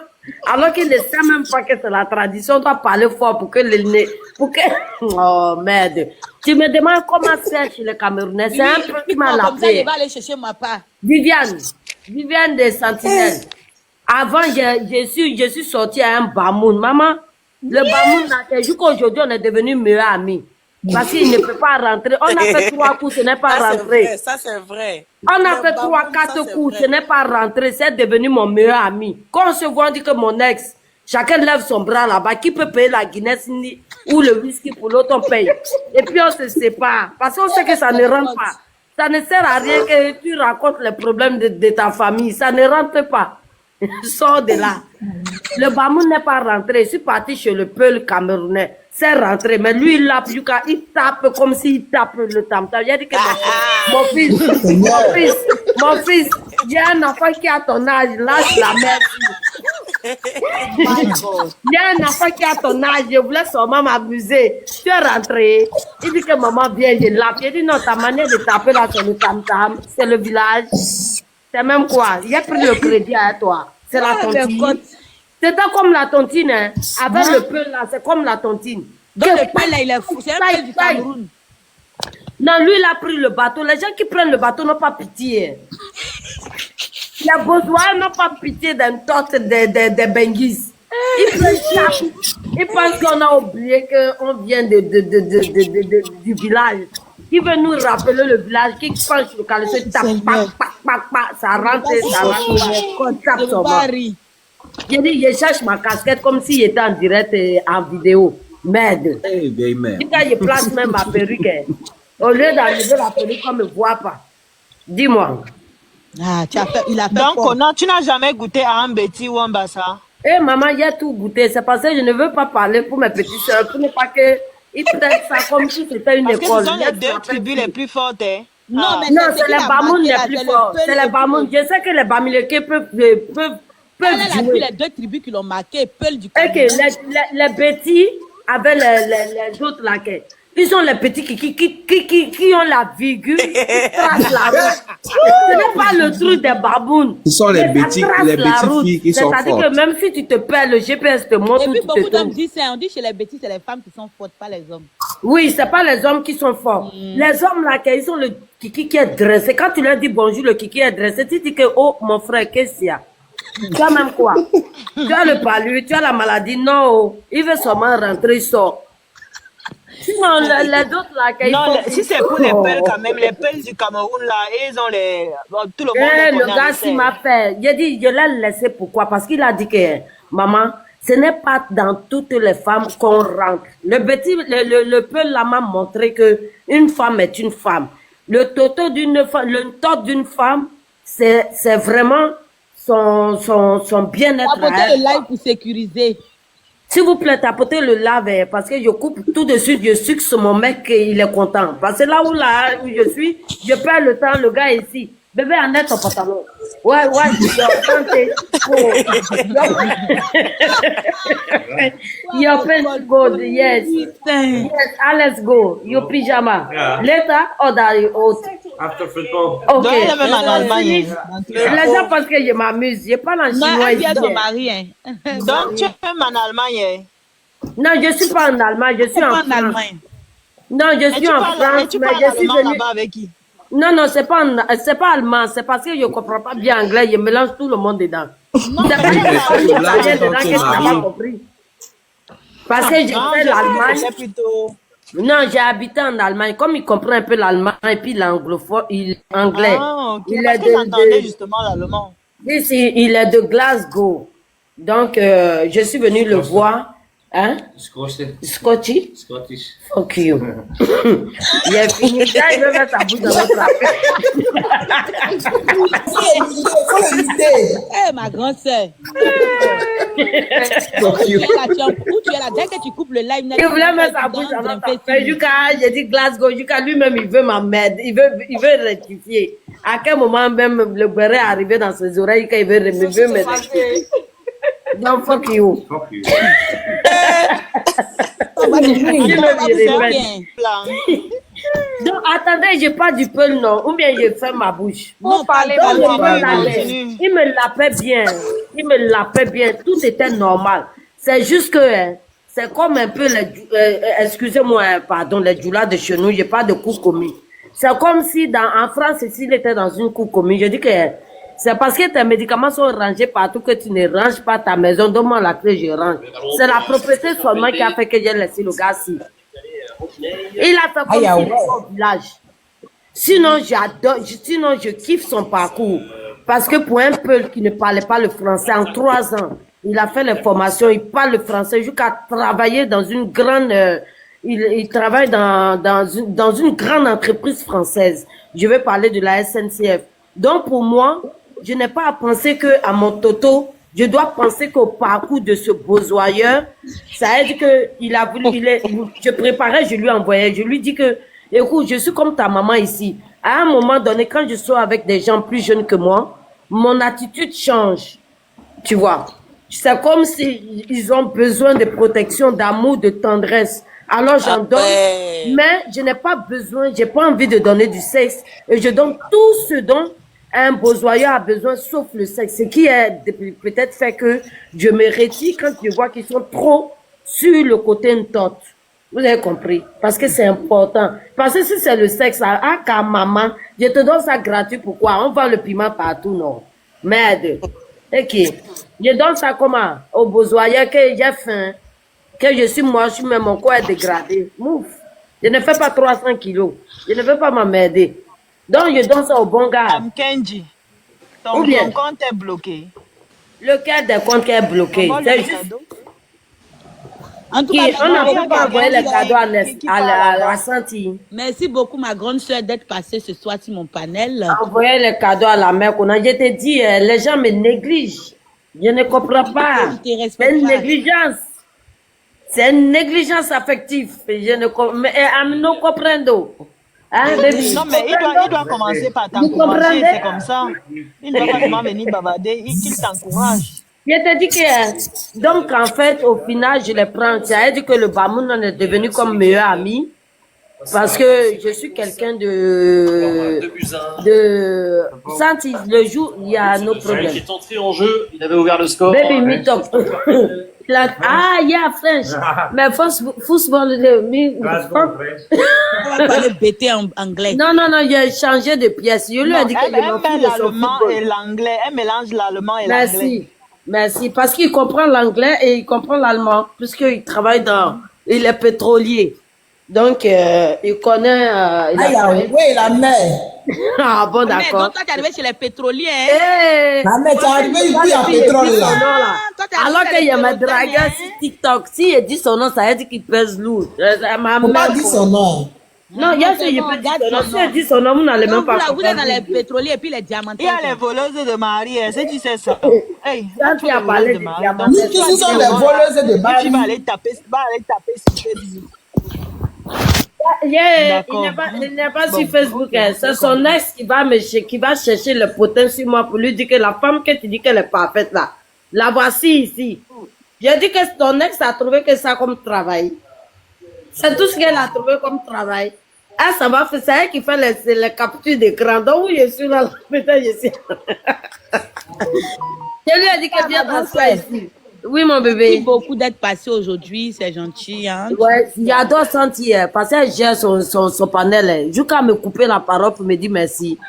alors qu'il ne sait même pas que c'est la tradition. On doit parler fort pour que le nez... Oh merde. Tu me demandes comment c'est chez les Camerounais. C'est un peu qui m'a lavé. Il va aller chercher ma part. Viviane des Sentinelles. Avant, je suis sortie à un bamoun. Maman, le bamoun, jusqu'à aujourd'hui, on est devenus meilleurs amis. Parce qu'il ne peut pas rentrer. On a fait 3 coups, ce n'est pas rentré. Ça, c'est vrai. On a fait 3-4 coups, ce n'est pas rentré. C'est devenu mon meilleur ami. Quand on se voit, on dit que mon ex, chacun lève son bras là-bas. Qui peut payer la Guinness ou le whisky pour l'autre, on paye. Et puis on se sépare. Parce qu'on sait que ça ne rentre pas. Ça ne sert à rien que tu racontes les problèmes de ta famille. Ça ne rentre pas. Sors de là. Le bamoun n'est pas rentré. Je suis parti chez le peuple camerounais. C'est rentré. Mais lui, il tape comme s'il tape le tam-tam. Il a dit que mon fils, j'ai un enfant qui a ton âge. Lâche la merde. J'ai un enfant qui a ton âge. Je voulais seulement m'amuser. Tu es rentré. Il dit que maman vient, je lappe. Il dit non, ta manière de taper là sur le tam-tam, c'est le village. C'est même quoi? Il a pris le crédit à toi. C'est la tontine. C'était comme la tontine, hein. Avec le peu là, c'est comme la tontine. Donc le peu là, il est fou. C'est un peu du Cameroun. Non, lui, il a pris le bateau. Les gens qui prennent le bateau n'ont pas pitié. Les Bozois n'ont pas pitié d'un torte des benguis. Il pense qu'on a oublié qu'on vient du village. Qui veut nous rappeler le village, qui penche le caleçon, tape, ça rentre, on tape son bas. J'ai dit, je cherche ma casquette comme s'il était en direct en vidéo. Merde. Quand je place même ma perruque, au lieu d'enlever la perruque, on ne me voit pas. Dis-moi. Ah, il a fait donc, non, tu n'as jamais goûté à un Betty ou un Bassa? Eh, maman, il y a tout goûté. C'est parce que je ne veux pas parler pour mes petites soeurs, pour ne pas que... Ils traitent ça comme si c'était une école. Parce que ce sont les deux tribus les plus fortes, hein? Non, c'est les Bamoun les plus forts. C'est les Bamoun. Je sais que les Bamileke peuvent jouer. Les deux tribus qui l'ont marqué, Peul du Cameroun. Ok, les petits avec les autres là. Ils sont les petits qui ont la virgule, qui tracent la route. Ce n'est pas le truc des babounes. Ce sont les petites filles qui sont fortes. C'est-à-dire que même si tu te perds, le GPS te montre. Et puis beaucoup d'hommes disent, on dit chez les bêtises, c'est les femmes qui sont fortes, pas les hommes. Oui, c'est pas les hommes qui sont forts. Les hommes là, ils ont le kiki qui est dressé. Quand tu leur dis bonjour, le kiki est dressé, tu dis que, oh, mon frère, qu'est-ce qu'il y a? Tu as même quoi? Tu as le palu, tu as la maladie. Non, il veut seulement rentrer, il sort. Sinon, les autres là, non, si c'est pour les pelles quand même, les pelles du Cameroun là, ils ont les. Bon, tout le monde. Le gars, s'il m'a fait. J'ai dit, je l'ai laissé pourquoi? Parce qu'il a dit que, maman, ce n'est pas dans toutes les femmes qu'on rentre. Le peul là m'a montré que une femme est une femme. Le toto d'une femme, le tot d'une femme, c'est vraiment son bien-être. Apportez le live pour sécuriser. S'il vous plaît, tapotez le lave parce que je coupe tout de suite, je suce mon mec et il est content. Parce que là où je suis, je perds le temps, le gars est ici. Bébé, enlève ton pantalon. Ouais, your pants good, yes. Yes, let's go. Your pyjama. Later, order out. After football. Ok. Même en Allemagne. Les gens pensent que je m'amuse. Je parle en chinois. Non, mari. Donc, tu es même en Allemagne. Non, je ne suis pas en Allemagne. Je suis en France. Non, je suis en France. Tu parles allemand là-bas avec qui? Non, c'est pas allemand, c'est parce que je ne comprends pas bien anglais, je mélange tout le monde dedans. C'est pas que je n'ai pas compris. Parce que j'ai fait l'Allemagne. Non, j'ai habité en Allemagne. Comme il comprend un peu l'allemand et puis l'anglais. Ah, ok. Parce que j'entendais justement l'allemand. Il est de Glasgow. Donc, je suis venue le voir. Hein? Scottish? Fuck you. Il a fini. Là, il veut mettre sa bouche dans votre affaire. Eh, ma grande sœur. Où tu es là? Dès que tu coupes le live, il voulait mettre sa bouche dans votre affaire. J'ai dit Glasgow. Jusqu'à lui-même, il veut m'emmerder. Il veut rectifier. À quel moment même le béret est arrivé dans ses oreilles quand il veut me rectifier? Donc, fuck you. Fuck you. Donc, attendez, je parle du peul, non? Ou bien je ferme ma bouche. Non, parlez, il me lapait bien. Il me lapait bien. Tout était normal. C'est juste que, c'est comme un peu excusez-moi, pardon, les djoulas de chez nous, je parle de coups commis. C'est comme si en France, s'il était dans une cour commune, je dis que c'est parce que tes médicaments sont rangés partout que tu ne ranges pas ta maison. Donne-moi la clé, je range. C'est la propriété seulement qui a fait que j'ai laissé le gars ici. Il a fait comme s'il était au village. Sinon, sinon, je kiffe son parcours. Parce que pour un Peul qui ne parlait pas le français, en 3 ans, il a fait les formations, il parle le français jusqu'à travailler dans une grande... il travaille dans une grande entreprise française. Je vais parler de la SNCF. Donc, pour moi, je n'ai pas à penser qu'à mon toto, je dois penser qu'au parcours de ce besogneur, ça veut dire qu'il a voulu, je préparais, je lui envoyais, je lui dis que, écoute, je suis comme ta maman ici. À un moment donné, quand je sors avec des gens plus jeunes que moi, mon attitude change. Tu vois. C'est comme s'ils ont besoin de protection, d'amour, de tendresse. Alors j'en donne, mais je n'ai pas besoin, j'ai pas envie de donner du sexe. Et je donne tout ce dont un besogneur a besoin, sauf le sexe. Ce qui est peut-être fait que je me retire quand je vois qu'ils sont trop sur le côté une tote. Vous avez compris? Parce que c'est important. Parce que si c'est le sexe, maman, je te donne ça gratuit. Pourquoi? On vend le piment partout, non? Merde. Ok. Je donne ça comment? Au besoin que j'ai faim, que je suis moche, mais mon corps est dégradé. Mouf. Je ne fais pas 300 kilos. Je ne veux pas m'emmerder. Donc, je donne ça au bon gars. Kenji, ton compte est bloqué. Lequel des comptes est bloqué? C'est juste... En tout cas, on n'a pas envoyé les cadeaux à Santi. Merci beaucoup, ma grande soeur, d'être passée ce soir sur mon panel. Envoyer les cadeaux à la mère. Je te dis, les gens me négligent. Je ne comprends pas. C'est une négligence. C'est une négligence affective. Je ne comprends pas. Hein, non, mais il doit commencer par t'encourager, c'est comme ça. Il ne doit pas seulement venir bavarder, qu'il t'encourage. Je te dis que, donc en fait, au final, je les prends. Ça veut dire que le Bamoun est devenu comme meilleur ami. Parce que je suis quelqu'un de Santi, le jour, il y a nos problèmes. Qui est entré en jeu, il avait ouvert le score. Baby, me talk. Yeah, French. Mais football, on va parler bêté en anglais. Non, j'ai changé de pièce. Je lui ai dit que l'allemand et l'anglais. Elle mélange l'allemand et l'anglais. Merci. Parce qu'il comprend l'anglais et il comprend l'allemand. Puisqu'il travaille il est pétrolier. Donc, il connaît... oui, la mer. Ah bon, d'accord. Donc, toi, tu es arrivé chez les pétroliers. La mer, tu es arrivé ici à pétrole, là. Alors qu'il y a ma dragueur sur TikTok. Si il dit son nom, ça veut dire qu'il pèse lourd. Faut pas dire son nom. Non, il y a ce qu'il peut dire son nom. Si elle dit son nom, vous n'allez même pas comprendre. Vous êtes dans les pétroliers et puis les diamantaires. Il y a les voleuses de Marie. C'est tu sais ça. Hey, tu as parlé de Marie. Nous tous sommes les voleuses de Marie. Tu vas aller taper sur Facebook. Il n'est pas sur Facebook. C'est son ex qui va chercher le potin sur moi pour lui dire que la femme que tu dis qu'elle est parfaite là, la voici ici. J'ai dit que ton ex a trouvé que ça comme travail. C'est tout ce qu'elle a trouvé comme travail. Ah, ça va faire, c'est elle qui fait les captures d'écran. Donc, oui, je suis là, peut-être je suis. Je lui ai dit que viens t'asseoir ici. Oui, mon bébé. Merci beaucoup d'être passé aujourd'hui, c'est gentil. Hein? Ouais, j'adore sentir, parce que j'ai son panel. Jusqu'à me couper la parole pour me dire merci.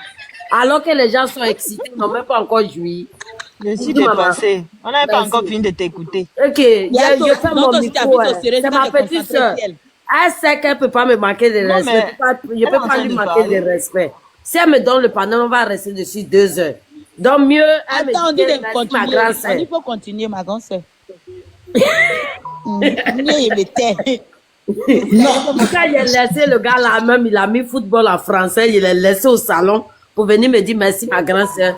Alors que les gens sont excités, ils n'ont même pas encore joui. Je suis dépassée. On n'a pas encore fini de t'écouter. Ok, je fais mon micro. C'est ma petite soeur. Elle sait qu'elle ne peut pas me manquer de respect. Je ne peux pas lui manquer de respect. Si elle me donne le panel, on va rester dessus 2 heures. Donc mieux, attends, on dit de continuer. On dit faut continuer, ma grande sœur. Non, quand j'ai laissé le gars là même, il a mis football en français, il l'a laissé au salon pour venir me dire merci, ma grande sœur.